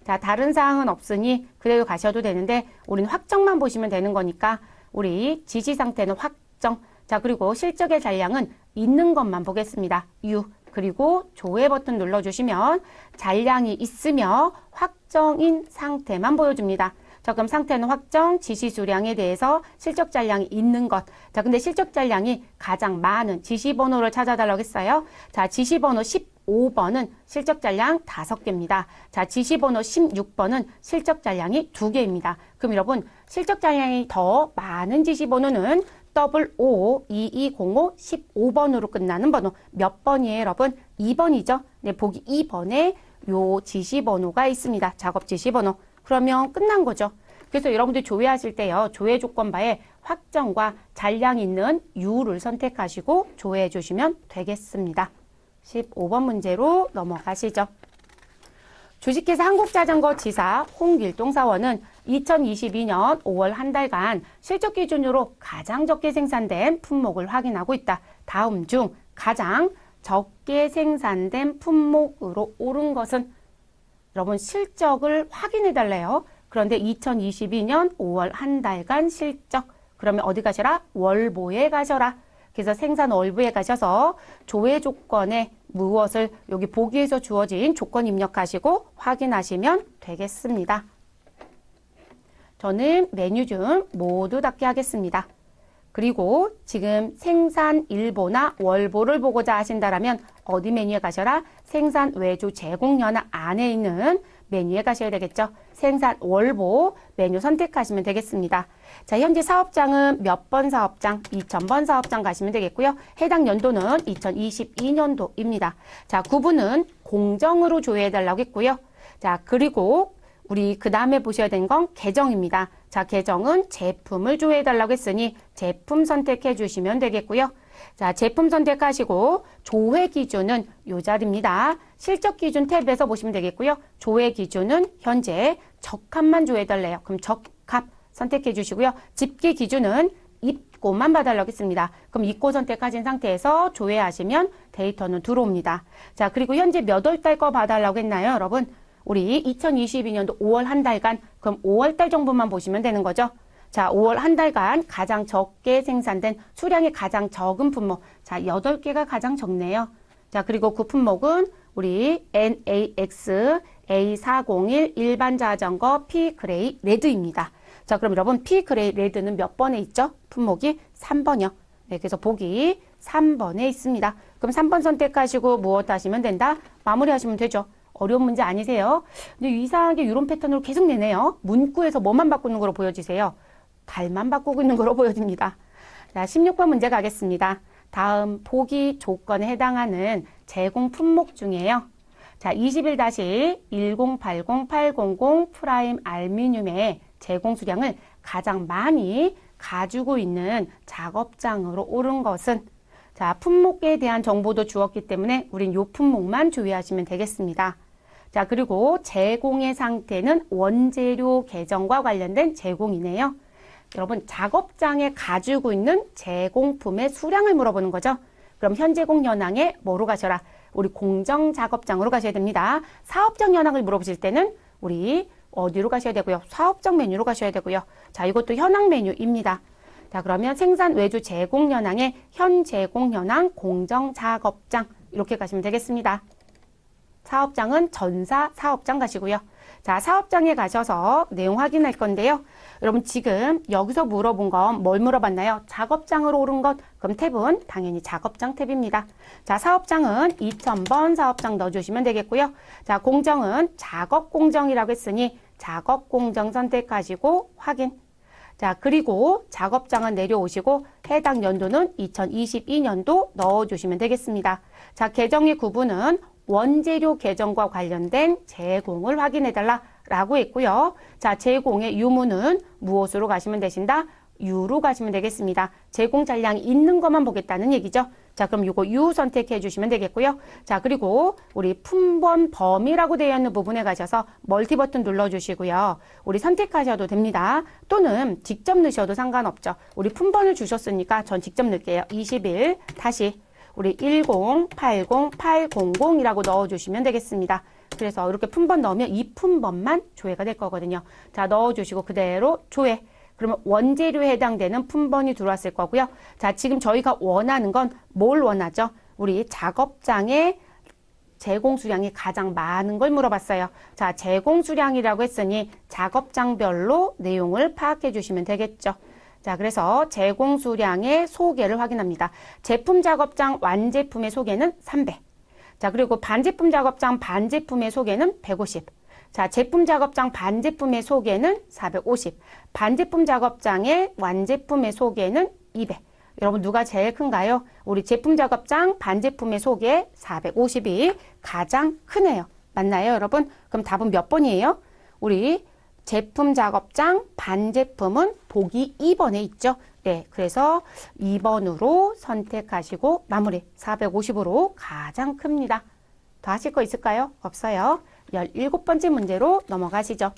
자, 다른 사항은 없으니 그대로 가셔도 되는데 우리는 확정만 보시면 되는 거니까 우리 지시 상태는 확정. 자, 그리고 실적의 잔량은 있는 것만 보겠습니다. U. 그리고 조회 버튼 눌러주시면 잔량이 있으며 확정인 상태만 보여줍니다. 자, 그럼 상태는 확정, 지시 수량에 대해서 실적 잔량이 있는 것. 자, 근데 실적 잔량이 가장 많은 지시 번호를 찾아달라고 했어요. 자, 지시 번호 15번은 실적 잔량 5개입니다. 자, 지시 번호 16번은 실적 잔량이 2개입니다. 그럼 여러분, 실적 잔량이 더 많은 지시 번호는 O2205 15번으로 끝나는 번호 몇 번이에요, 여러분? 2번이죠. 네, 보기 2번에 요 지시 번호가 있습니다. 작업 지시 번호. 그러면 끝난 거죠. 그래서 여러분들 조회하실 때요. 조회 조건바에 확정과 잔량 있는 U를 선택하시고 조회해 주시면 되겠습니다. 15번 문제로 넘어가시죠. 주식회사 한국자전거 지사 홍길동 사원은 2022년 5월 한 달간 실적 기준으로 가장 적게 생산된 품목을 확인하고 있다. 다음 중 가장 적게 생산된 품목으로 옳은 것은? 여러분 실적을 확인해 달래요. 그런데 2022년 5월 한 달간 실적. 그러면 어디 가셔라? 월보에 가셔라. 그래서 생산 월부에 가셔서 조회 조건에 무엇을 여기 보기에서 주어진 조건 입력하시고 확인하시면 되겠습니다. 저는 메뉴 중 모두 닫게 하겠습니다. 그리고 지금 생산 일보나 월보를 보고자 하신다라면 어디 메뉴에 가셔라? 생산 외주 제공 현황 안에 있는 메뉴에 가셔야 되겠죠. 생산 월보 메뉴 선택하시면 되겠습니다. 자, 현재 사업장은 몇 번 사업장? 2000번 사업장 가시면 되겠고요. 해당 연도는 2022년도입니다. 자, 구분은 공정으로 조회해달라고 했고요. 자, 그리고 우리 그 다음에 보셔야 되는 건 계정입니다. 자, 계정은 제품을 조회해달라고 했으니 제품 선택해 주시면 되겠고요. 자, 제품 선택하시고 조회 기준은 요 자리입니다. 실적 기준 탭에서 보시면 되겠고요. 조회 기준은 현재 적합만 조회해달래요. 그럼 적합 선택해 주시고요. 집계 기준은 입고만 봐달라고 했습니다. 그럼 입고 선택하신 상태에서 조회하시면 데이터는 들어옵니다. 자, 그리고 현재 몇 월 달 거 봐달라고 했나요, 여러분? 우리 2022년도 5월 한 달간, 그럼 5월 달 정보만 보시면 되는 거죠. 자, 5월 한 달간 가장 적게 생산된 수량이 가장 적은 품목. 자, 8개가 가장 적네요. 자, 그리고 그 품목은 우리 NAX A401 일반 자전거 P 그레이 레드입니다. 자, 그럼 여러분 P 그레이 레드는 몇 번에 있죠? 품목이 3번이요. 네, 그래서 보기 3번에 있습니다. 그럼 3번 선택하시고 무엇 하시면 된다? 마무리하시면 되죠. 어려운 문제 아니세요? 근데 이상하게 이런 패턴으로 계속 내네요. 문구에서 뭐만 바꾸는 거로 보여지세요? 달만 바꾸고 있는 거로 보여집니다. 자, 16번 문제 가겠습니다. 다음 보기 조건에 해당하는 제공 품목 중에요. 자, 21-1080800 프라임 알루미늄의 제공 수량을 가장 많이 가지고 있는 작업장으로 오른 것은, 자, 품목에 대한 정보도 주었기 때문에 우린 요 품목만 주의하시면 되겠습니다. 자, 그리고 제공의 상태는 원재료 계정과 관련된 제공이네요. 여러분, 작업장에 가지고 있는 제공품의 수량을 물어보는 거죠. 그럼 현재공 현황에 뭐로 가셔라? 우리 공정 작업장으로 가셔야 됩니다. 사업장 현황을 물어보실 때는 우리 어디로 가셔야 되고요? 사업장 메뉴로 가셔야 되고요. 자, 이것도 현황 메뉴입니다. 자, 그러면 생산 외주 제공 현황에 현 제공 현황 공정 작업장 이렇게 가시면 되겠습니다. 사업장은 전사 사업장 가시고요. 자, 사업장에 가셔서 내용 확인할 건데요. 여러분, 지금 여기서 물어본 건 뭘 물어봤나요? 작업장으로 오른 것. 그럼 탭은 당연히 작업장 탭입니다. 자, 사업장은 2000번 사업장 넣어주시면 되겠고요. 자, 공정은 작업 공정이라고 했으니 작업 공정 선택하시고 확인. 자, 그리고 작업장은 내려오시고 해당 연도는 2022년도 넣어주시면 되겠습니다. 자, 계정의 구분은 원재료 계정과 관련된 제공을 확인해달라고 했고요. 자, 제공의 유무는 무엇으로 가시면 되신다? U로 가시면 되겠습니다. 제공 잔량이 있는 것만 보겠다는 얘기죠. 자, 그럼 이거 U 선택해 주시면 되겠고요. 자, 그리고 우리 품번 범위라고 되어 있는 부분에 가셔서 멀티 버튼 눌러주시고요. 우리 선택하셔도 됩니다. 또는 직접 넣으셔도 상관없죠. 우리 품번을 주셨으니까 전 직접 넣을게요. 21 다시 우리 1080800이라고 넣어주시면 되겠습니다. 그래서 이렇게 품번 넣으면 이 품번만 조회가 될 거거든요. 자, 넣어주시고 그대로 조회. 그러면 원재료에 해당되는 품번이 들어왔을 거고요. 자, 지금 저희가 원하는 건 뭘 원하죠? 우리 작업장에 제공 수량이 가장 많은 걸 물어봤어요. 자, 제공 수량이라고 했으니 작업장별로 내용을 파악해 주시면 되겠죠. 자, 그래서 제공 수량의 소개를 확인합니다. 제품 작업장 완제품의 소개는 300. 자, 그리고 반제품 작업장 반제품의 소개는 150. 자, 제품 작업장 반제품의 소개는 450. 반제품 작업장의 완제품의 소개는 200. 여러분, 누가 제일 큰가요? 우리 제품 작업장 반제품의 소개 450이 가장 크네요. 맞나요, 여러분? 그럼 답은 몇 번이에요? 우리 제품 작업장 반제품은 보기 2번에 있죠. 네, 그래서 2번으로 선택하시고 마무리. 450으로 가장 큽니다. 더 하실 거 있을까요? 없어요. 17번째 문제로 넘어가시죠.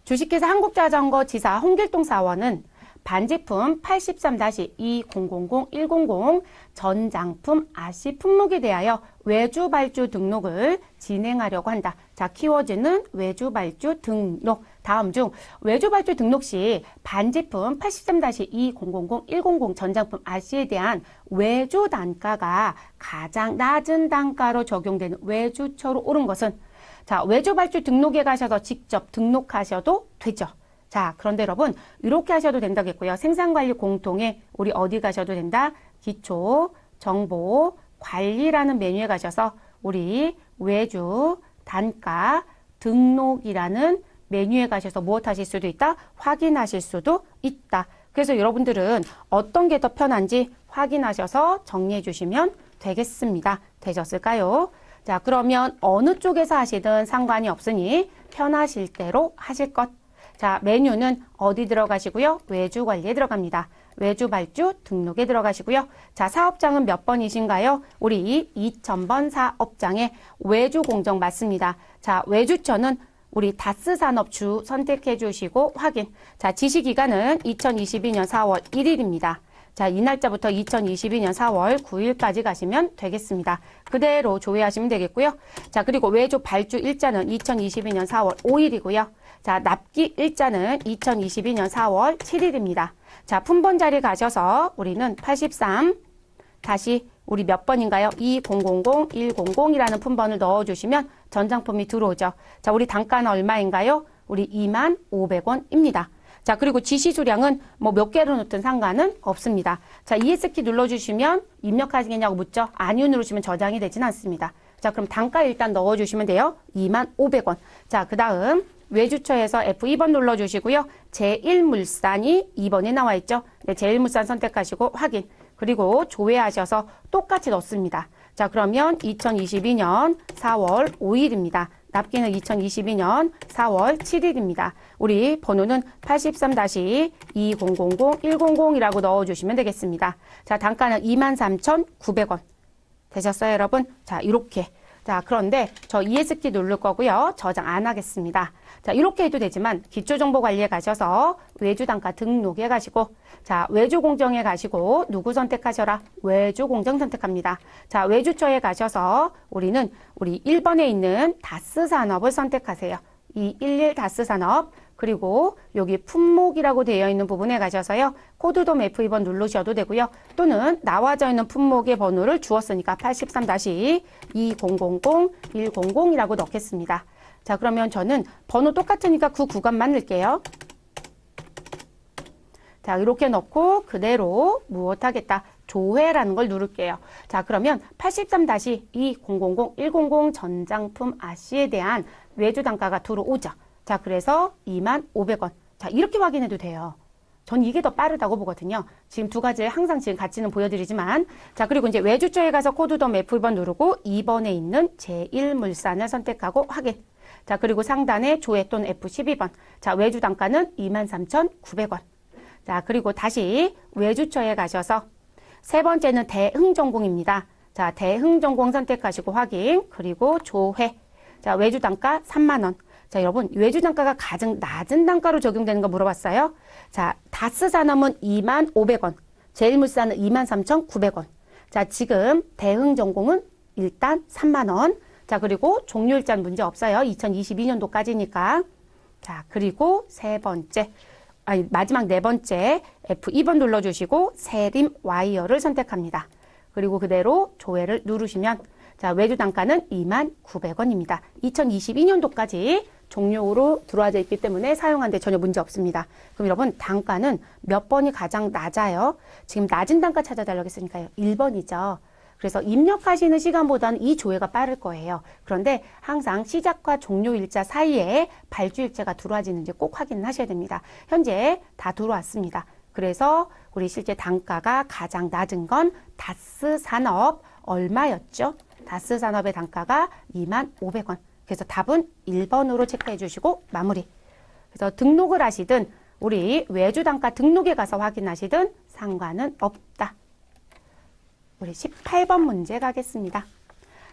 주식회사 한국자전거 지사 홍길동 사원은 반제품 83-2000-100 전장품 아시 품목에 대하여 외주 발주 등록을 진행하려고 한다. 자, 키워드는 외주 발주 등록. 다음 중 외주 발주 등록 시 반제품 83-2000-100 전장품 RC에 대한 외주 단가가 가장 낮은 단가로 적용되는 외주처로 옳은 것은 자, 외주 발주 등록에 가셔서 직접 등록하셔도 되죠. 자, 그런데 여러분 이렇게 하셔도 된다겠고요. 생산관리 공통에 우리 어디 가셔도 된다? 기초 정보 관리라는 메뉴에 가셔서 우리 외주 단가 등록이라는 메뉴에 가셔서 무엇 하실 수도 있다? 확인하실 수도 있다. 그래서 여러분들은 어떤 게 더 편한지 확인하셔서 정리해 주시면 되겠습니다. 되셨을까요? 자, 그러면 어느 쪽에서 하시든 상관이 없으니 편하실 대로 하실 것. 자, 메뉴는 어디 들어가시고요? 외주 관리에 들어갑니다. 외주 발주 등록에 들어가시고요. 자, 사업장은 몇 번이신가요? 우리 2000번 사업장에 외주 공정 맞습니다. 자, 외주처는 우리 다스 산업주 선택해 주시고 확인. 자, 지시기간은 2022년 4월 1일입니다. 자, 이 날짜부터 2022년 4월 9일까지 가시면 되겠습니다. 그대로 조회하시면 되겠고요. 자, 그리고 외주 발주 일자는 2022년 4월 5일이고요. 자, 납기 일자는 2022년 4월 7일입니다. 자, 품번 자리 가셔서 우리는 83 다시 우리 몇 번인가요? 2000100이라는 품번을 넣어주시면 전장품이 들어오죠. 자, 우리 단가는 얼마인가요? 우리 25,500원입니다. 자, 그리고 지시 수량은 뭐 몇 개로 넣든 상관은 없습니다. 자, ES키 눌러주시면 입력하시겠냐고 묻죠? 아니요 누르시면 저장이 되진 않습니다. 자, 그럼 단가 일단 넣어주시면 돼요. 25,500원. 자, 그 다음 외주처에서 F2번 눌러주시고요. 제1물산이 2번에 나와 있죠. 네, 제1물산 선택하시고 확인. 그리고 조회하셔서 똑같이 넣습니다. 자, 그러면 2022년 4월 5일입니다. 납기는 2022년 4월 7일입니다. 우리 번호는 83-2000-100이라고 넣어주시면 되겠습니다. 자, 단가는 23,900원. 되셨어요, 여러분? 자, 이렇게. 자, 그런데 저 ES키 누를 거고요. 저장 안 하겠습니다. 자, 이렇게 해도 되지만 기초정보관리에 가셔서 외주단가 등록에 가시고 자, 외주공정에 가시고 누구 선택하셔라? 외주공정 선택합니다. 자, 외주처에 가셔서 우리는 우리 1번에 있는 다스산업을 선택하세요. 이 11 다스산업 그리고 여기 품목이라고 되어 있는 부분에 가셔서요. 코드돔 F2번 누르셔도 되고요. 또는 나와져 있는 품목의 번호를 주었으니까 83-2000-100이라고 넣겠습니다. 자, 그러면 저는 번호 똑같으니까 그 구간만 넣을게요. 자, 이렇게 넣고 그대로 무엇하겠다? 조회라는 걸 누를게요. 자, 그러면 83-2000-100 전장품 RC에 대한 외주 단가가 들어오죠. 자, 그래서 25,500원. 자, 이렇게 확인해도 돼요. 전 이게 더 빠르다고 보거든요. 지금 두 가지 항상 지금 같이는 보여드리지만 자, 그리고 이제 외주처에 가서 코드돔 F1번 누르고 2번에 있는 제1물산을 선택하고 확인. 자, 그리고 상단에 조회 또는 F12번. 자, 외주 단가는 23,900원. 자, 그리고 다시 외주처에 가셔서 세 번째는 대흥전공입니다. 자, 대흥전공 선택하시고 확인. 그리고 조회. 자, 외주 단가 3만원. 자, 여러분, 외주 단가가 가장 낮은 단가로 적용되는 거 물어봤어요. 자, 다스산업은 25,000원. 제일물산은 23,900원. 자, 지금 대흥전공은 일단 3만원. 자, 그리고 종료일자는 문제 없어요. 2022년도까지니까. 자, 그리고 마지막 네 번째 F2번 눌러주시고 세림 와이어를 선택합니다. 그리고 그대로 조회를 누르시면 자, 외주 단가는 29,000원입니다. 2022년도까지 종료로 들어와져 있기 때문에 사용하는데 전혀 문제 없습니다. 그럼 여러분 단가는 몇 번이 가장 낮아요? 지금 낮은 단가 찾아달라고 했으니까요. 1번이죠. 그래서 입력하시는 시간보다는 이 조회가 빠를 거예요. 그런데 항상 시작과 종료 일자 사이에 발주 일자가 들어와지는지 꼭 확인을 하셔야 됩니다. 현재 다 들어왔습니다. 그래서 우리 실제 단가가 가장 낮은 건 다스산업 얼마였죠? 다스산업의 단가가 25,000원. 그래서 답은 1번으로 체크해 주시고 마무리. 그래서 등록을 하시든 우리 외주 단가 등록에 가서 확인하시든 상관은 없다. 우리 18번 문제 가겠습니다.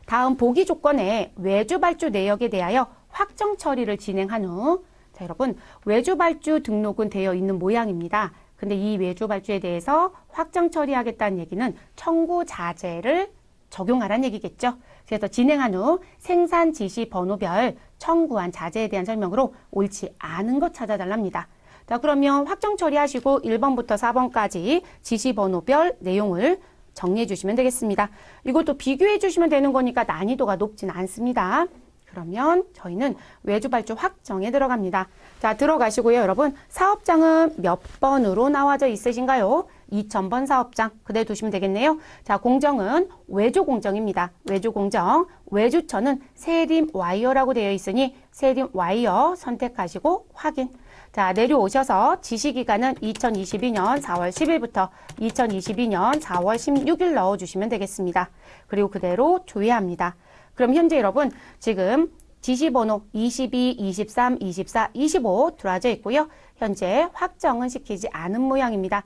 다음 보기 조건에 외주 발주 내역에 대하여 확정 처리를 진행한 후 자, 여러분 외주 발주 등록은 되어 있는 모양입니다. 근데 이 외주 발주에 대해서 확정 처리하겠다는 얘기는 청구 자재를 적용하라는 얘기겠죠. 그래서 진행한 후 생산 지시 번호별 청구한 자재에 대한 설명으로 옳지 않은 것 찾아달랍니다. 자, 그러면 확정 처리하시고 1번부터 4번까지 지시 번호별 내용을 정리해 주시면 되겠습니다. 이것도 비교해 주시면 되는 거니까 난이도가 높진 않습니다. 그러면 저희는 외주발주 확정에 들어갑니다. 자, 들어가시고요. 여러분, 사업장은 몇 번으로 나와져 있으신가요? 2000번 사업장 그대로 두시면 되겠네요. 자, 공정은 외주 공정입니다. 외주 공정. 외주처는 세림 와이어라고 되어 있으니 세림 와이어 선택하시고 확인. 자, 내려오셔서 지시기간은 2022년 4월 10일부터 2022년 4월 16일 넣어주시면 되겠습니다. 그리고 그대로 조회합니다. 그럼 현재 여러분 지금 지시번호 22, 23, 24, 25 들어와져 있고요. 현재 확정은 시키지 않은 모양입니다.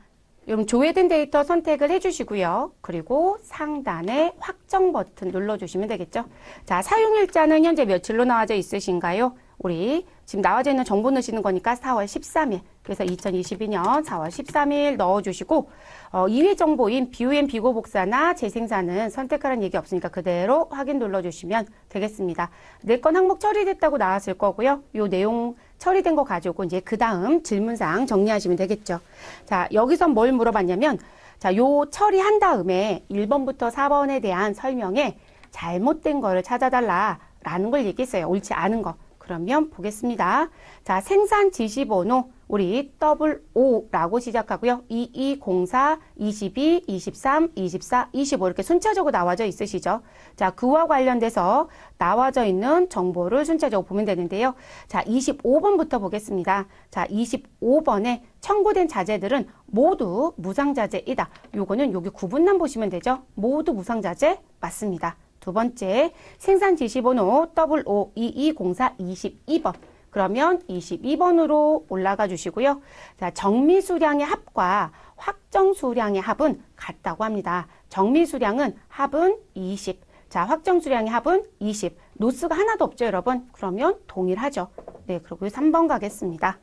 여러분 조회된 데이터 선택을 해주시고요. 그리고 상단에 확정 버튼 눌러주시면 되겠죠. 자, 사용일자는 현재 며칠로 나와져 있으신가요? 우리 지금 나와져 있는 정보 넣으시는 거니까 4월 13일. 그래서 2022년 4월 13일 넣어주시고 이외 정보인 BOM 비고복사나 재생산은 선택하라는 얘기 없으니까 그대로 확인 눌러주시면 되겠습니다. 네 건 항목 처리됐다고 나왔을 거고요. 요 내용 처리된 거 가지고 이제 그 다음 질문사항 정리하시면 되겠죠. 자, 여기서 뭘 물어봤냐면 자, 요 처리한 다음에 1번부터 4번에 대한 설명에 잘못된 거를 찾아달라라는 걸 얘기했어요. 옳지 않은 거. 그러면 보겠습니다. 자, 생산 지시번호 우리 WO라고 시작하고요. 2204, 22, 23, 24, 25 이렇게 순차적으로 나와져 있으시죠. 자, 그와 관련돼서 나와져 있는 정보를 순차적으로 보면 되는데요. 자, 25번부터 보겠습니다. 자, 25번에 청구된 자재들은 모두 무상자재이다. 요거는 여기 구분란 보시면 되죠. 모두 무상자재 맞습니다. 두 번째, 생산 지시번호 WO2204 22번. 그러면 22번으로 올라가 주시고요. 자, 정미 수량의 합과 확정 수량의 합은 같다고 합니다. 정미 수량은 합은 20. 자, 확정 수량의 합은 20. 노스가 하나도 없죠, 여러분? 그러면 동일하죠. 네, 그리고 3번 가겠습니다.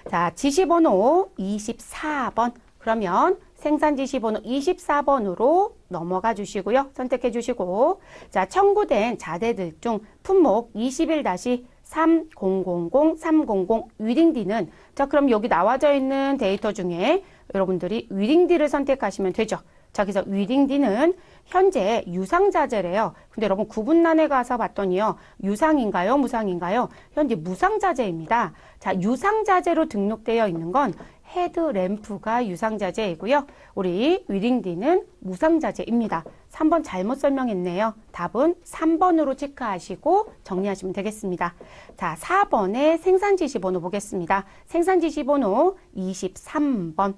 자, 지시번호 24번. 그러면 생산 지시번호 24번으로 넘어가 주시고요. 선택해 주시고 자, 청구된 자재들 중 품목 21-3000 300 위링D는 자, 그럼 여기 나와져 있는 데이터 중에 여러분들이 위링D를 선택하시면 되죠. 자, 그래서 위링D는 현재 유상자재래요. 근데 여러분 구분란에 가서 봤더니요. 유상인가요? 무상인가요? 현재 무상자재입니다. 자, 유상자재로 등록되어 있는 건 헤드램프가 유상자재이고요. 우리 위링D는 무상자재입니다. 3번 잘못 설명했네요. 답은 3번으로 체크하시고 정리하시면 되겠습니다. 자, 4번의 생산지시번호 보겠습니다. 생산지시번호 23번.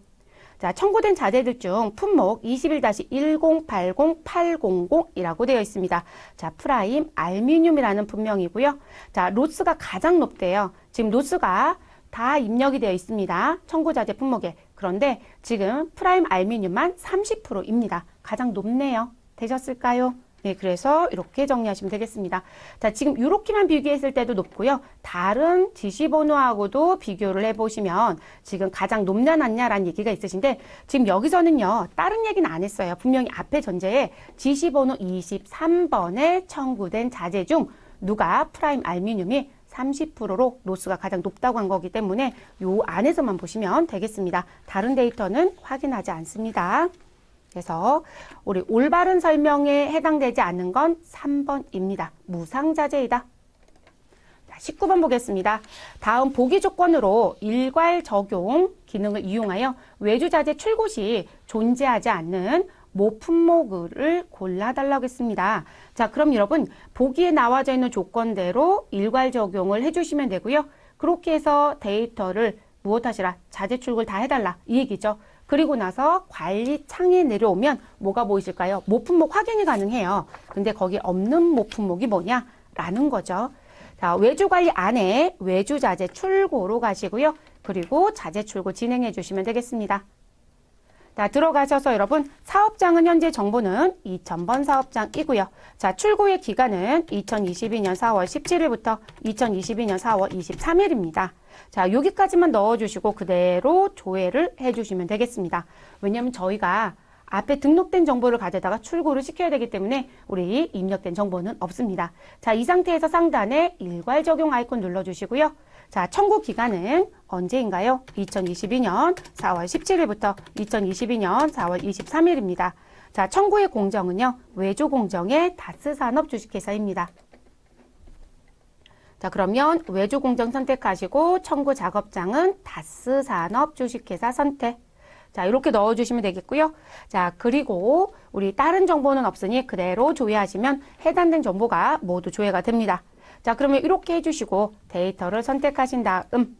자, 청구된 자재들 중 품목 21-1080800이라고 되어 있습니다. 자, 프라임 알루미늄이라는 품명이고요. 자, 로스가 가장 높대요. 지금 로스가 다 입력이 되어 있습니다. 청구자재 품목에. 그런데 지금 프라임 알루미늄만 30%입니다. 가장 높네요. 되셨을까요? 네, 그래서 이렇게 정리하시면 되겠습니다. 자, 지금 이렇게만 비교했을 때도 높고요. 다른 지시번호하고도 비교를 해보시면 지금 가장 높냐 낮냐라는 얘기가 있으신데 지금 여기서는요. 다른 얘기는 안 했어요. 분명히 앞에 전제에 지시번호 23번에 청구된 자재 중 누가 프라임 알루미늄이 30%로 로스가 가장 높다고 한 거기 때문에 요 안에서만 보시면 되겠습니다. 다른 데이터는 확인하지 않습니다. 그래서 우리 올바른 설명에 해당되지 않는 건 3번입니다. 무상자재이다. 자, 19번 보겠습니다. 다음 보기 조건으로 일괄 적용 기능을 이용하여 외주자재 출고 시 존재하지 않는 모 품목을 골라달라고 했습니다. 자, 그럼 여러분 보기에 나와져 있는 조건대로 일괄 적용을 해주시면 되고요. 그렇게 해서 데이터를 무엇하시라? 자재 출고를 다 해달라 이 얘기죠. 그리고 나서 관리 창에 내려오면 뭐가 보이실까요? 모품목 확인이 가능해요. 근데 거기 없는 모품목이 뭐냐라는 거죠. 자, 외주관리 안에 외주자재 출고로 가시고요. 그리고 자재 출고 진행해 주시면 되겠습니다. 자, 들어가셔서 여러분 사업장은 현재 정보는 2000번 사업장이고요. 자, 출고의 기간은 2022년 4월 17일부터 2022년 4월 23일입니다. 자, 여기까지만 넣어주시고 그대로 조회를 해주시면 되겠습니다. 왜냐하면 저희가 앞에 등록된 정보를 가져다가 출고를 시켜야 되기 때문에 우리 입력된 정보는 없습니다. 자, 이 상태에서 상단에 일괄 적용 아이콘 눌러주시고요. 자, 청구 기간은 언제인가요? 2022년 4월 17일부터 2022년 4월 23일입니다. 자, 청구의 공정은요, 외주 공정의 다스산업 주식회사입니다. 자, 그러면 외주 공정 선택하시고 청구 작업장은 다스산업 주식회사 선택. 자, 이렇게 넣어주시면 되겠고요. 자, 그리고 우리 다른 정보는 없으니 그대로 조회하시면 해당된 정보가 모두 조회가 됩니다. 자, 그러면 이렇게 해주시고 데이터를 선택하신 다음,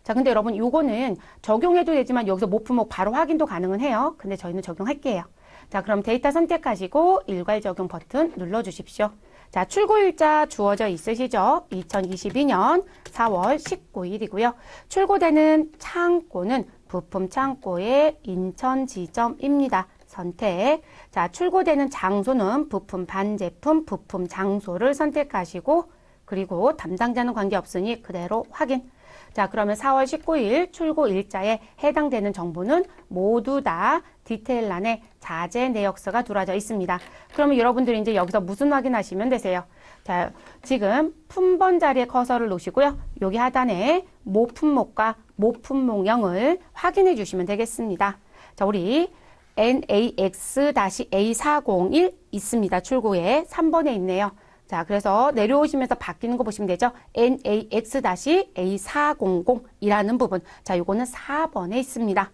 자, 근데 여러분 요거는 적용해도 되지만 여기서 모품목 바로 확인도 가능은 해요. 근데 저희는 적용할게요. 자, 그럼 데이터 선택하시고 일괄 적용 버튼 눌러주십시오. 자, 출고일자 주어져 있으시죠? 2022년 4월 19일이고요. 출고되는 창고는 부품 창고의 인천 지점입니다. 선택. 자, 출고되는 장소는 부품 반제품, 부품 장소를 선택하시고 그리고 담당자는 관계없으니 그대로 확인. 자, 그러면 4월 19일 출고 일자에 해당되는 정보는 모두 다 디테일란에 자재 내역서가 들어져 있습니다. 그러면 여러분들이 이제 여기서 무슨 확인하시면 되세요? 자, 지금 품번 자리에 커서를 놓으시고요. 여기 하단에 모품목과 모품목명을 확인해 주시면 되겠습니다. 자, 우리 NAX-A401 있습니다. 출고에 3번에 있네요. 자, 그래서 내려오시면서 바뀌는 거 보시면 되죠. NAX-A400이라는 부분. 자, 요거는 4번에 있습니다.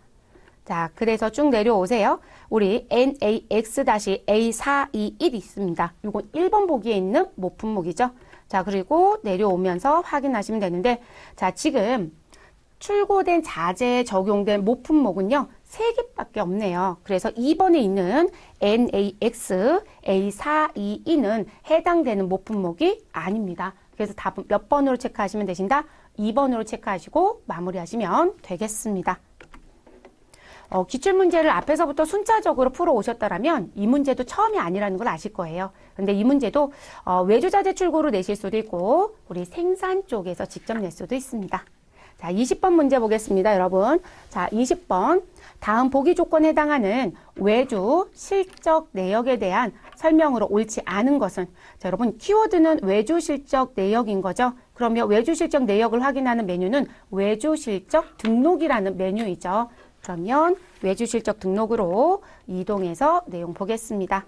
자, 그래서 쭉 내려오세요. 우리 NAX-A421 있습니다. 요건 1번 보기에 있는 모품목이죠. 자, 그리고 내려오면서 확인하시면 되는데, 자, 지금 출고된 자재에 적용된 모품목은요, 3개밖에 없네요. 그래서 2번에 있는 NAX A422는 해당되는 모품목이 아닙니다. 그래서 답은 몇 번으로 체크하시면 되신다? 2번으로 체크하시고 마무리하시면 되겠습니다. 기출문제를 앞에서부터 순차적으로 풀어 오셨더라면 이 문제도 처음이 아니라는 걸 아실 거예요. 근데 이 문제도 외주자재 출고로 내실 수도 있고 우리 생산 쪽에서 직접 낼 수도 있습니다. 자, 20번 문제 보겠습니다, 여러분. 자, 20번. 다음 보기 조건에 해당하는 외주 실적 내역에 대한 설명으로 옳지 않은 것은, 자, 여러분, 키워드는 외주 실적 내역인 거죠. 그러면 외주 실적 내역을 확인하는 메뉴는 외주 실적 등록이라는 메뉴이죠. 그러면 외주 실적 등록으로 이동해서 내용 보겠습니다.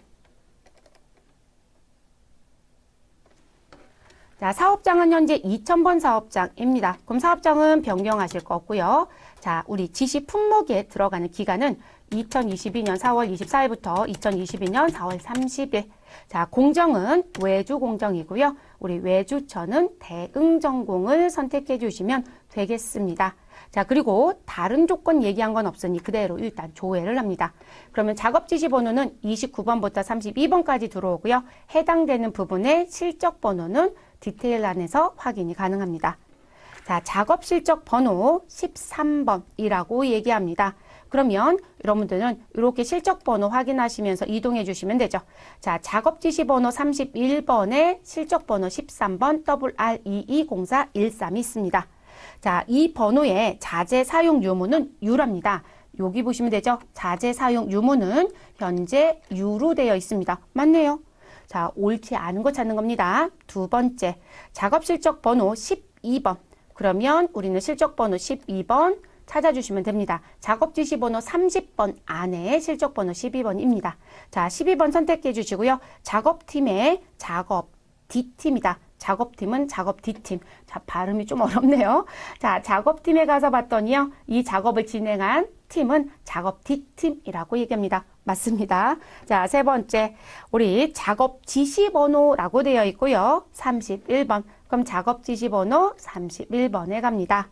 자, 사업장은 현재 2000번 사업장입니다. 그럼 사업장은 변경하실 거 없고요. 자, 우리 지시 품목에 들어가는 기간은 2022년 4월 24일부터 2022년 4월 30일. 자, 공정은 외주 공정이고요. 우리 외주처는 대응전공을 선택해 주시면 되겠습니다. 자, 그리고 다른 조건 얘기한 건 없으니 그대로 일단 조회를 합니다. 그러면 작업 지시 번호는 29번부터 32번까지 들어오고요. 해당되는 부분의 실적 번호는 디테일란에서 확인이 가능합니다. 자, 작업 실적 번호 13번이라고 얘기합니다. 그러면 여러분들은 이렇게 실적 번호 확인하시면서 이동해 주시면 되죠. 자, 작업 지시 번호 31번에 실적 번호 13번 WR220413이 있습니다. 자, 이 번호의 자재 사용 유무는 유랍니다. 여기 보시면 되죠. 자재 사용 유무는 현재 유로 되어 있습니다. 맞네요. 자, 옳지 않은 거 찾는 겁니다. 두 번째, 작업 실적 번호 12번. 그러면 우리는 실적 번호 12번 찾아주시면 됩니다. 작업 지시 번호 30번 안에 실적 번호 12번입니다. 자, 12번 선택해 주시고요. 작업팀의 작업 D팀이다. 작업팀은 작업 D팀. 자, 발음이 좀 어렵네요. 자, 작업팀에 가서 봤더니요. 이 작업을 진행한 팀은 작업 D팀이라고 얘기합니다. 맞습니다. 자, 세 번째, 우리 작업 지시번호라고 되어 있고요. 31번. 그럼 작업 지시번호 31번에 갑니다.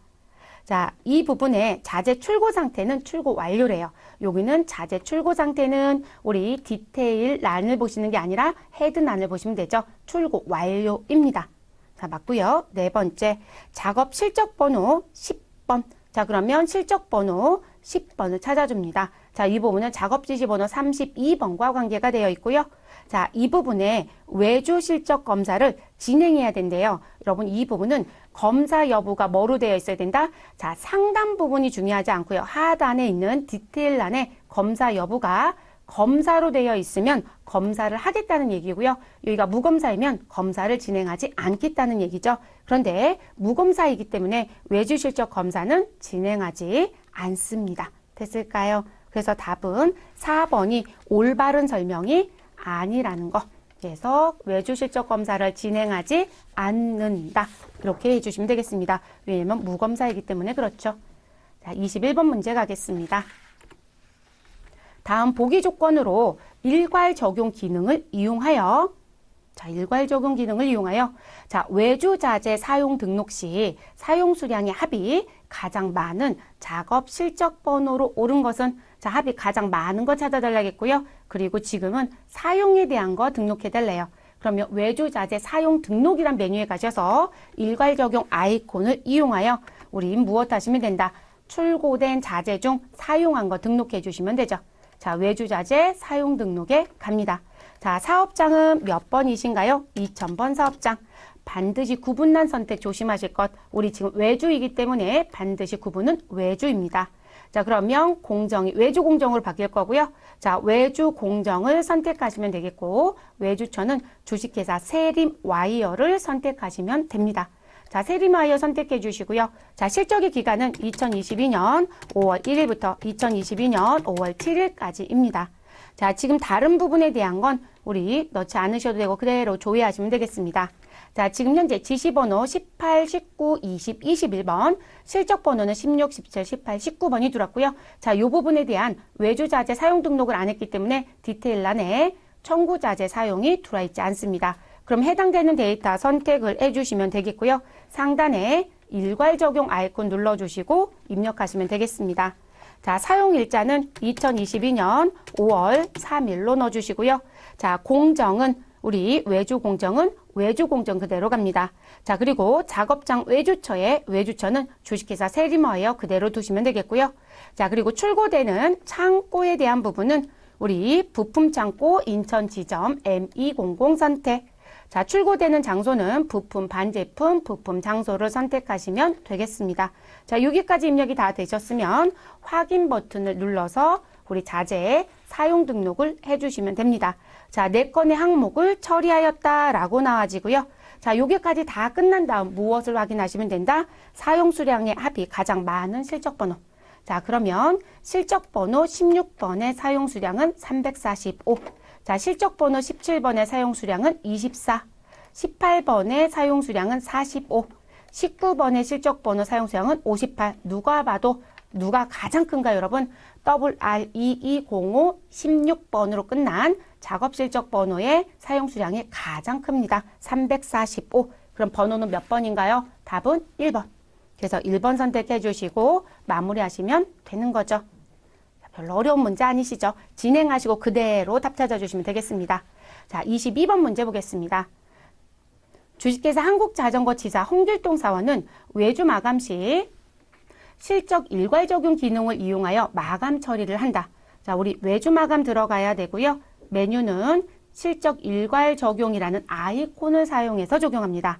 자, 이 부분에 자재 출고 상태는 출고 완료래요. 여기는 자재 출고 상태는 우리 디테일 란을 보시는 게 아니라 헤드 란을 보시면 되죠. 출고 완료입니다. 자, 맞고요. 네 번째, 작업 실적 번호 10번. 자, 그러면 실적 번호 10번을 찾아줍니다. 자, 이 부분은 작업 지시 번호 32번과 관계가 되어 있고요. 자, 이 부분에 외주 실적 검사를 진행해야 된대요. 여러분, 이 부분은 검사 여부가 뭐로 되어 있어야 된다? 자, 상단 부분이 중요하지 않고요. 하단에 있는 디테일란에 검사 여부가 검사로 되어 있으면 검사를 하겠다는 얘기고요. 여기가 무검사이면 검사를 진행하지 않겠다는 얘기죠. 그런데 무검사이기 때문에 외주 실적 검사는 진행하지 않습니다. 됐을까요? 그래서 답은 4번이 올바른 설명이 아니라는 거. 그래서 외주 실적 검사를 진행하지 않는다. 이렇게 해주시면 되겠습니다. 왜냐면 무검사이기 때문에 그렇죠. 자, 21번 문제 가겠습니다. 다음 보기 조건으로 일괄 적용 기능을 이용하여 일괄 적용 기능을 이용하여 외주 자재 사용 등록 시 사용 수량의 합이 가장 많은 작업 실적 번호로 옳은 것은 합이 가장 많은 거 찾아달라겠고요. 그리고 지금은 사용에 대한 거 등록해달래요. 그러면 외주 자재 사용 등록이란 메뉴에 가셔서 일괄 적용 아이콘을 이용하여 우리 무엇 하시면 된다. 출고된 자재 중 사용한 거 등록해 주시면 되죠. 외주 자재 사용 등록에 갑니다. 사업장은 몇 번이신가요? 2000번 사업장. 반드시 구분란 선택 조심하실 것. 우리 지금 외주이기 때문에 반드시 구분은 외주입니다. 그러면 공정이 외주 공정으로 바뀔 거고요. 외주 공정을 선택하시면 되겠고, 외주처는 주식회사 세림와이어를 선택하시면 됩니다. 세림와이어 선택해 주시고요. 실적의 기간은 2022년 5월 1일부터 2022년 5월 7일까지입니다. 지금 다른 부분에 대한 건 우리 넣지 않으셔도 되고 그대로 조회하시면 되겠습니다. 지금 현재 지시번호 18, 19, 20, 21번, 실적번호는 16, 17, 18, 19번이 들어왔고요. 이 부분에 대한 외주자재 사용 등록을 안 했기 때문에 디테일란에 청구자재 사용이 들어와 있지 않습니다. 그럼 해당되는 데이터 선택을 해주시면 되겠고요. 상단에 일괄 적용 아이콘 눌러주시고 입력하시면 되겠습니다. 사용일자는 2022년 5월 3일로 넣어주시고요. 공정은 우리 외주 공정은 외주 공정 그대로 갑니다. 그리고 작업장 외주처에 외주처는 주식회사 세림와이어 그대로 두시면 되겠고요. 그리고 출고되는 창고에 대한 부분은 우리 부품 창고 인천 지점 M200 선택. 출고되는 장소는 부품 반제품, 부품 장소를 선택하시면 되겠습니다. 여기까지 입력이 다 되셨으면 확인 버튼을 눌러서 우리 자재의 사용 등록을 해주시면 됩니다. 4건의 항목을 처리하였다라고 나와지고요. 여기까지 다 끝난 다음 무엇을 확인하시면 된다? 사용 수량의 합이 가장 많은 실적 번호. 그러면 실적 번호 16번의 사용 수량은 345. 실적 번호 17번의 사용 수량은 24. 18번의 사용 수량은 45. 19번의 실적 번호 사용 수량은 58. 누가 봐도 누가 가장 큰가요, 여러분? WR2205 16번으로 끝난 작업 실적 번호의 사용 수량이 가장 큽니다. 345. 그럼 번호는 몇 번인가요? 답은 1번. 그래서 1번 선택해 주시고 마무리하시면 되는 거죠. 별로 어려운 문제 아니시죠? 진행하시고 그대로 답 찾아주시면 되겠습니다. 22번 문제 보겠습니다. 주식회사 한국자전거지사 홍길동 사원은 외주 마감 시 실적 일괄 적용 기능을 이용하여 마감 처리를 한다. 우리 외주 마감 들어가야 되고요. 메뉴는 실적 일괄 적용이라는 아이콘을 사용해서 적용합니다.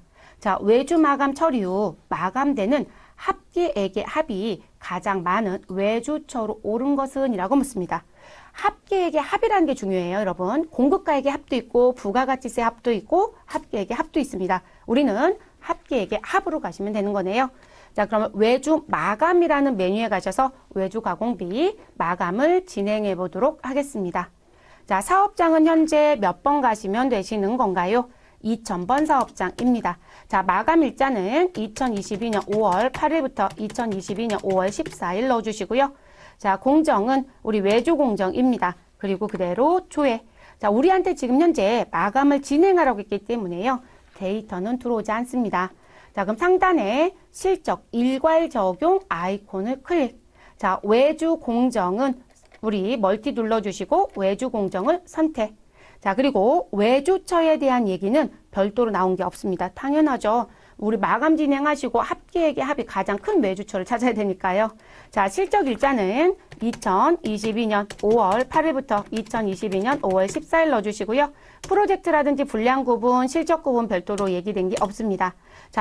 외주 마감 처리 후 마감되는 합계액의 합이 가장 많은 외주처로 옳은 것은? 이라고 묻습니다. 합계액의 합이라는 게 중요해요, 여러분. 공급가액의 합도 있고 부가가치세 합도 있고 합계액의 합도 있습니다. 우리는 합계액의 합으로 가시면 되는 거네요. 그러면 외주 마감이라는 메뉴에 가셔서 외주 가공비 마감을 진행해 보도록 하겠습니다. 사업장은 현재 몇 번 가시면 되시는 건가요? 2000번 사업장입니다. 마감 일자는 2022년 5월 8일부터 2022년 5월 14일 넣어주시고요. 공정은 우리 외주 공정입니다. 그리고 그대로 조회. 우리한테 지금 현재 마감을 진행하라고 했기 때문에요. 데이터는 들어오지 않습니다. 그럼 상단에 실적 일괄 적용 아이콘을 클릭. 외주 공정은 우리 멀티 눌러주시고 외주 공정을 선택. 그리고 외주처에 대한 얘기는 별도로 나온 게 없습니다. 당연하죠. 우리 마감 진행하시고 합계액의 합이 가장 큰 외주처를 찾아야 되니까요. 실적 일자는 2022년 5월 8일부터 2022년 5월 14일 넣어주시고요. 프로젝트라든지 분량 구분, 실적 구분 별도로 얘기된 게 없습니다.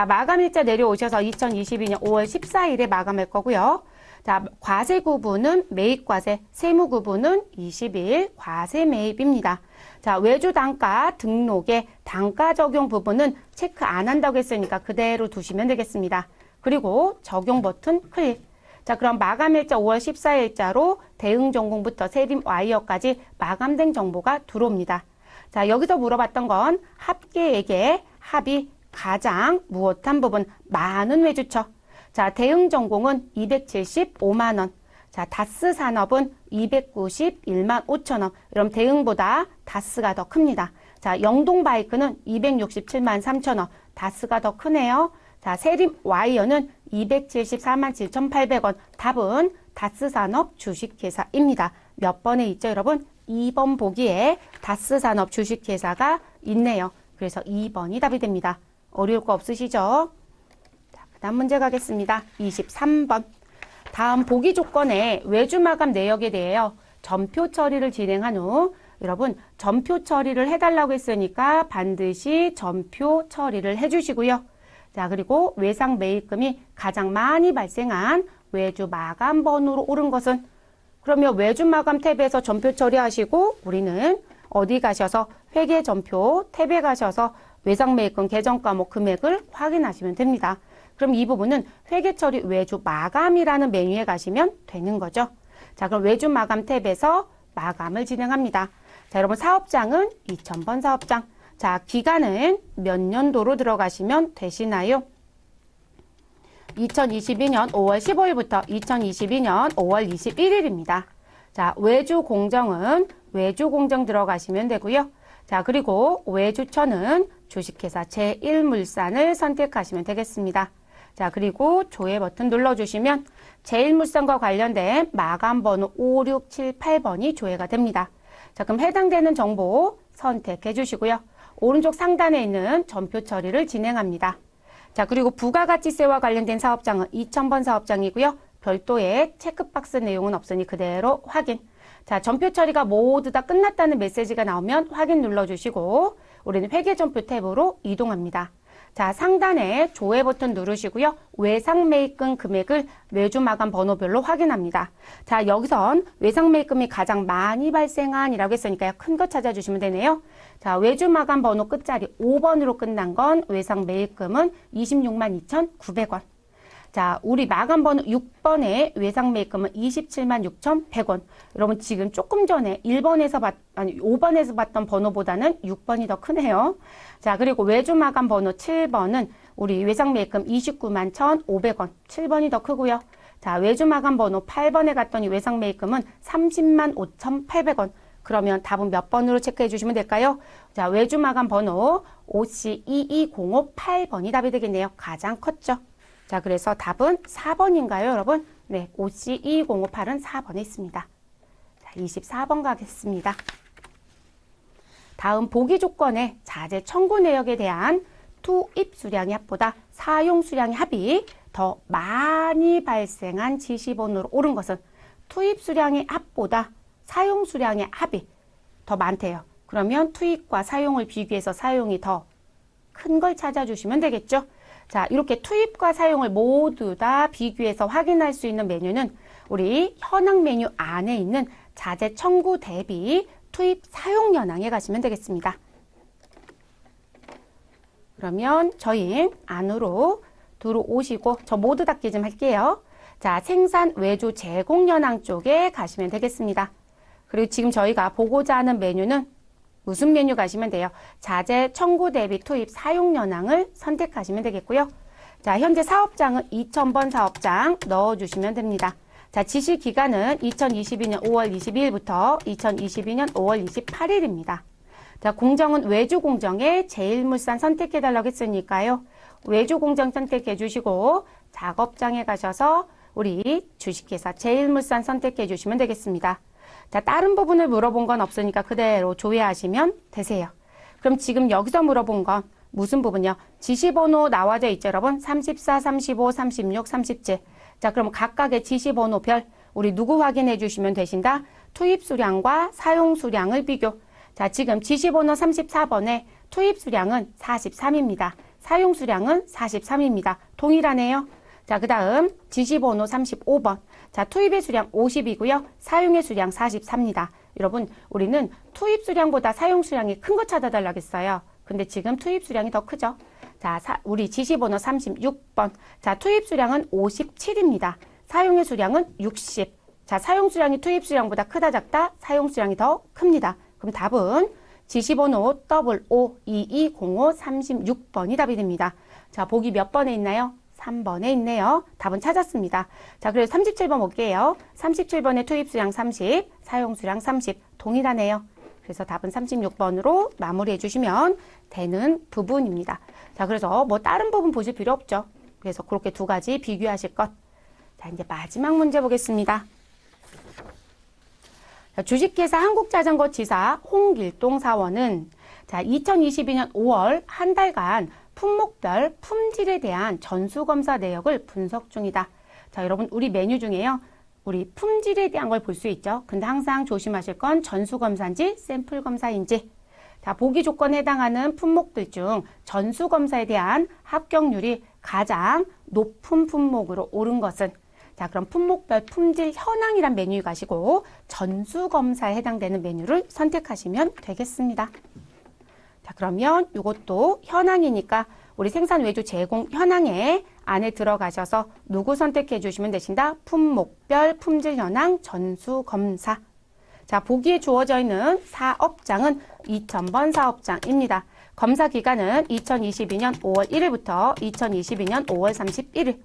마감 일자 내려오셔서 2022년 5월 14일에 마감할 거고요. 자, 과세 구분은 매입과세, 세무 구분은 20일 과세 매입입니다. 자, 외주 단가 등록의 단가 적용 부분은 체크 안 한다고 했으니까 그대로 두시면 되겠습니다. 그리고 적용 버튼 클릭. 자, 그럼 마감일자 5월 14일자로 대응 전공부터 세림 와이어까지 마감된 정보가 들어옵니다. 자, 여기서 물어봤던 건 합계액의 합이 가장 무엇한 부분, 많은 외주처. 자, 대응 전공은 275만 원. 자, 다스 산업은 291만 5천 원. 그럼 대응보다 다스가 더 큽니다. 자, 영동 바이크는 267만 3천 원. 다스가 더 크네요. 자, 세림 와이어는 274만 7,800원. 답은 다스 산업 주식회사입니다. 몇 번에 있죠, 여러분? 2번 보기에 다스 산업 주식회사가 있네요. 그래서 2번이 답이 됩니다. 어려울 거 없으시죠? 자, 그 다음 문제 가겠습니다. 23번. 다음 보기 조건에 외주 마감 내역에 대하여 전표 처리를 진행한 후 여러분 전표 처리를 해달라고 했으니까 반드시 전표 처리를 해주시고요. 자, 그리고 외상 매입금이 가장 많이 발생한 외주 마감 번호로 옳은 것은 그러면 외주 마감 탭에서 전표 처리하시고 우리는 어디 가셔서 회계 전표 탭에 가셔서 외상 매입금 계정 과목 금액을 확인하시면 됩니다. 그럼 이 부분은 회계 처리 외주 마감이라는 메뉴에 가시면 되는 거죠. 자, 그럼 외주 마감 탭에서 마감을 진행합니다. 자, 여러분 사업장은 2000번 사업장. 자, 기간은 몇 년도로 들어가시면 되시나요? 2022년 5월 15일부터 2022년 5월 21일입니다. 자, 외주 공정은 외주 공정 들어가시면 되고요. 자, 그리고 외주처는 주식회사 제1물산을 선택하시면 되겠습니다. 자, 그리고 조회 버튼 눌러주시면 제1물산과 관련된 마감 번호 5, 6, 7, 8번이 조회가 됩니다. 자, 그럼 해당되는 정보 선택해 주시고요. 오른쪽 상단에 있는 전표 처리를 진행합니다. 자, 그리고 부가가치세와 관련된 사업장은 2000번 사업장이고요. 별도의 체크박스 내용은 없으니 그대로 확인. 자, 전표 처리가 모두 다 끝났다는 메시지가 나오면 확인 눌러주시고 우리는 회계전표 탭으로 이동합니다. 자, 상단에 조회 버튼 누르시고요. 외상 매입금 금액을 외주 마감 번호별로 확인합니다. 자, 여기선 외상 매입금이 가장 많이 발생한이라고 했으니까요. 큰 거 찾아주시면 되네요. 자, 외주 마감 번호 끝자리 5번으로 끝난 건 외상 매입금은 26만 2,900원. 자, 우리 마감 번호 6번에 외상 매입금은 27만 6,100원. 여러분 지금 조금 전에 5번에서 봤던 번호보다는 6번이 더 크네요. 자, 그리고 외주 마감 번호 7번은 우리 외상 매입금 29만 1,500원. 7번이 더 크고요. 자, 외주 마감 번호 8번에 갔더니 외상 매입금은 30만 5,800원. 그러면 답은 몇 번으로 체크해 주시면 될까요? 자, 외주 마감 번호 OC22058번이 답이 되겠네요. 가장 컸죠. 자, 그래서 답은 4번인가요, 여러분? 네, OC22058은 4번에 있습니다. 자, 24번 가겠습니다. 다음 보기 조건에 자재 청구 내역에 대한 투입 수량의 합보다 사용 수량의 합이 더 많이 발생한 지시번호로 옳은 것은 투입 수량의 합보다 사용 수량의 합이 더 많대요. 그러면 투입과 사용을 비교해서 사용이 더 큰 걸 찾아주시면 되겠죠. 자, 이렇게 투입과 사용을 모두 다 비교해서 확인할 수 있는 메뉴는 우리 현황 메뉴 안에 있는 자재 청구 대비 투입 사용 현황에 가시면 되겠습니다. 그러면 저희 안으로 들어오시고 저 모두 닫기 좀 할게요. 자, 생산 외주 제공 현황 쪽에 가시면 되겠습니다. 그리고 지금 저희가 보고자 하는 메뉴는 무슨 메뉴 가시면 돼요? 자재 청구 대비 투입 사용 현황을 선택하시면 되겠고요. 자, 현재 사업장은 2000번 사업장 넣어주시면 됩니다. 자, 지시 기간은 2022년 5월 22일부터 2022년 5월 28일입니다. 자, 공정은 외주 공정에 제1물산 선택해달라고 했으니까요. 외주 공정 선택해 주시고 작업장에 가셔서 우리 주식회사 제1물산 선택해 주시면 되겠습니다. 자, 다른 부분을 물어본 건 없으니까 그대로 조회하시면 되세요. 그럼 지금 여기서 물어본 건 무슨 부분이요? 지시번호 나와져 있죠, 여러분? 34, 35, 36, 37. 자, 그럼 각각의 지시번호별 우리 누구 확인해 주시면 되신다? 투입 수량과 사용 수량을 비교. 자, 지금 지시번호 34번에 투입 수량은 43입니다. 사용 수량은 43입니다. 동일하네요. 자, 그 다음 지시번호 35번. 자, 투입의 수량 50이고요. 사용의 수량 44입니다. 여러분, 우리는 투입 수량보다 사용 수량이 큰 거 찾아달라고 했어요. 근데 지금 투입 수량이 더 크죠. 자, 우리 지시번호 36번. 자, 투입 수량은 57입니다. 사용의 수량은 60. 자, 사용 수량이 투입 수량보다 크다 작다? 사용 수량이 더 큽니다. 그럼 답은 지시번호 552205 36번이 답이 됩니다. 자, 보기 몇 번에 있나요? 3번에 있네요. 답은 찾았습니다. 자, 그래서 37번 볼게요. 37번의 투입 수량 30, 사용 수량 30 동일하네요. 그래서 답은 36번으로 마무리해 주시면 되는 부분입니다. 자, 그래서 뭐 다른 부분 보실 필요 없죠. 그래서 그렇게 두 가지 비교하실 것. 자, 이제 마지막 문제 보겠습니다. 자, 주식회사 한국자전거지사 홍길동 사원은 자, 2022년 5월 한 달간 품목별 품질에 대한 전수검사 내역을 분석 중이다. 자, 여러분, 우리 메뉴 중에요. 우리 품질에 대한 걸 볼 수 있죠. 근데 항상 조심하실 건 전수검사인지 샘플검사인지. 자, 보기 조건에 해당하는 품목들 중 전수검사에 대한 합격률이 가장 높은 품목으로 오른 것은 자, 그럼 품목별 품질 현황이란 메뉴에 가시고 전수검사에 해당되는 메뉴를 선택하시면 되겠습니다. 자, 그러면 이것도 현황이니까 우리 생산 외주 제공 현황에 안에 들어가셔서 누구 선택해 주시면 되신다? 품목별 품질 현황 전수검사. 자, 보기에 주어져 있는 사업장은 2000번 사업장입니다. 검사 기간은 2022년 5월 1일부터 2022년 5월 31일.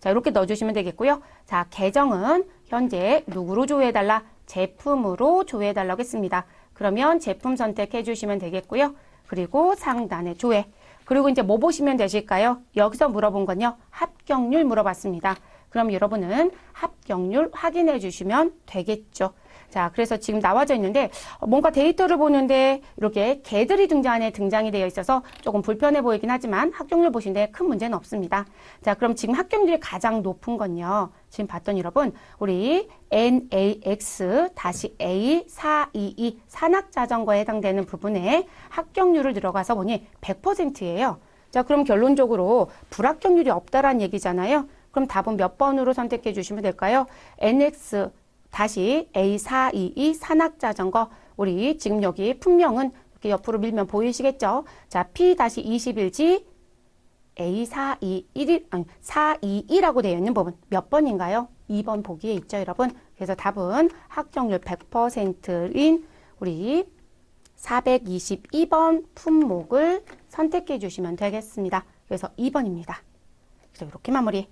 자, 이렇게 넣어주시면 되겠고요. 자, 계정은 현재 누구로 조회해달라? 제품으로 조회해달라고 했습니다. 그러면 제품 선택해 주시면 되겠고요. 그리고 상단에 조회. 그리고 이제 뭐 보시면 되실까요? 여기서 물어본 건요. 합격률 물어봤습니다. 그럼 여러분은 합격률 확인해 주시면 되겠죠. 자, 그래서 지금 나와져 있는데 뭔가 데이터를 보는데 이렇게 개들이 등장이 되어 있어서 조금 불편해 보이긴 하지만 합격률 보시는데 큰 문제는 없습니다. 자, 그럼 지금 합격률이 가장 높은 건요. 지금 봤더니 여러분 우리 NAX-A422 산악자전거에 해당되는 부분에 합격률을 들어가서 보니 100%예요. 자, 그럼 결론적으로 불합격률이 없다라는 얘기잖아요. 그럼 답은 몇 번으로 선택해 주시면 될까요? NX-A422 산악자전거. 우리 지금 여기 품명은 이렇게 옆으로 밀면 보이시겠죠? 자, P-21G A422라고 되어 있는 부분 몇 번인가요? 2번 보기에 있죠, 여러분. 그래서 답은 합격률 100%인 우리 422번 품목을 선택해 주시면 되겠습니다. 그래서 2번입니다. 그래서 이렇게 마무리.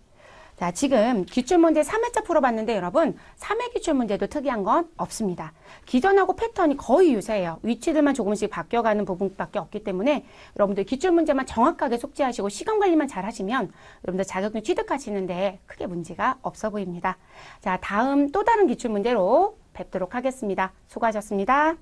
자, 지금 기출문제 3회차 풀어봤는데 여러분 3회 기출문제도 특이한 건 없습니다. 기존하고 패턴이 거의 유사해요. 위치들만 조금씩 바뀌어가는 부분밖에 없기 때문에 여러분들 기출문제만 정확하게 숙지하시고 시간관리만 잘 하시면 여러분들 자격증 취득하시는데 크게 문제가 없어 보입니다. 자, 다음 또 다른 기출문제로 뵙도록 하겠습니다. 수고하셨습니다.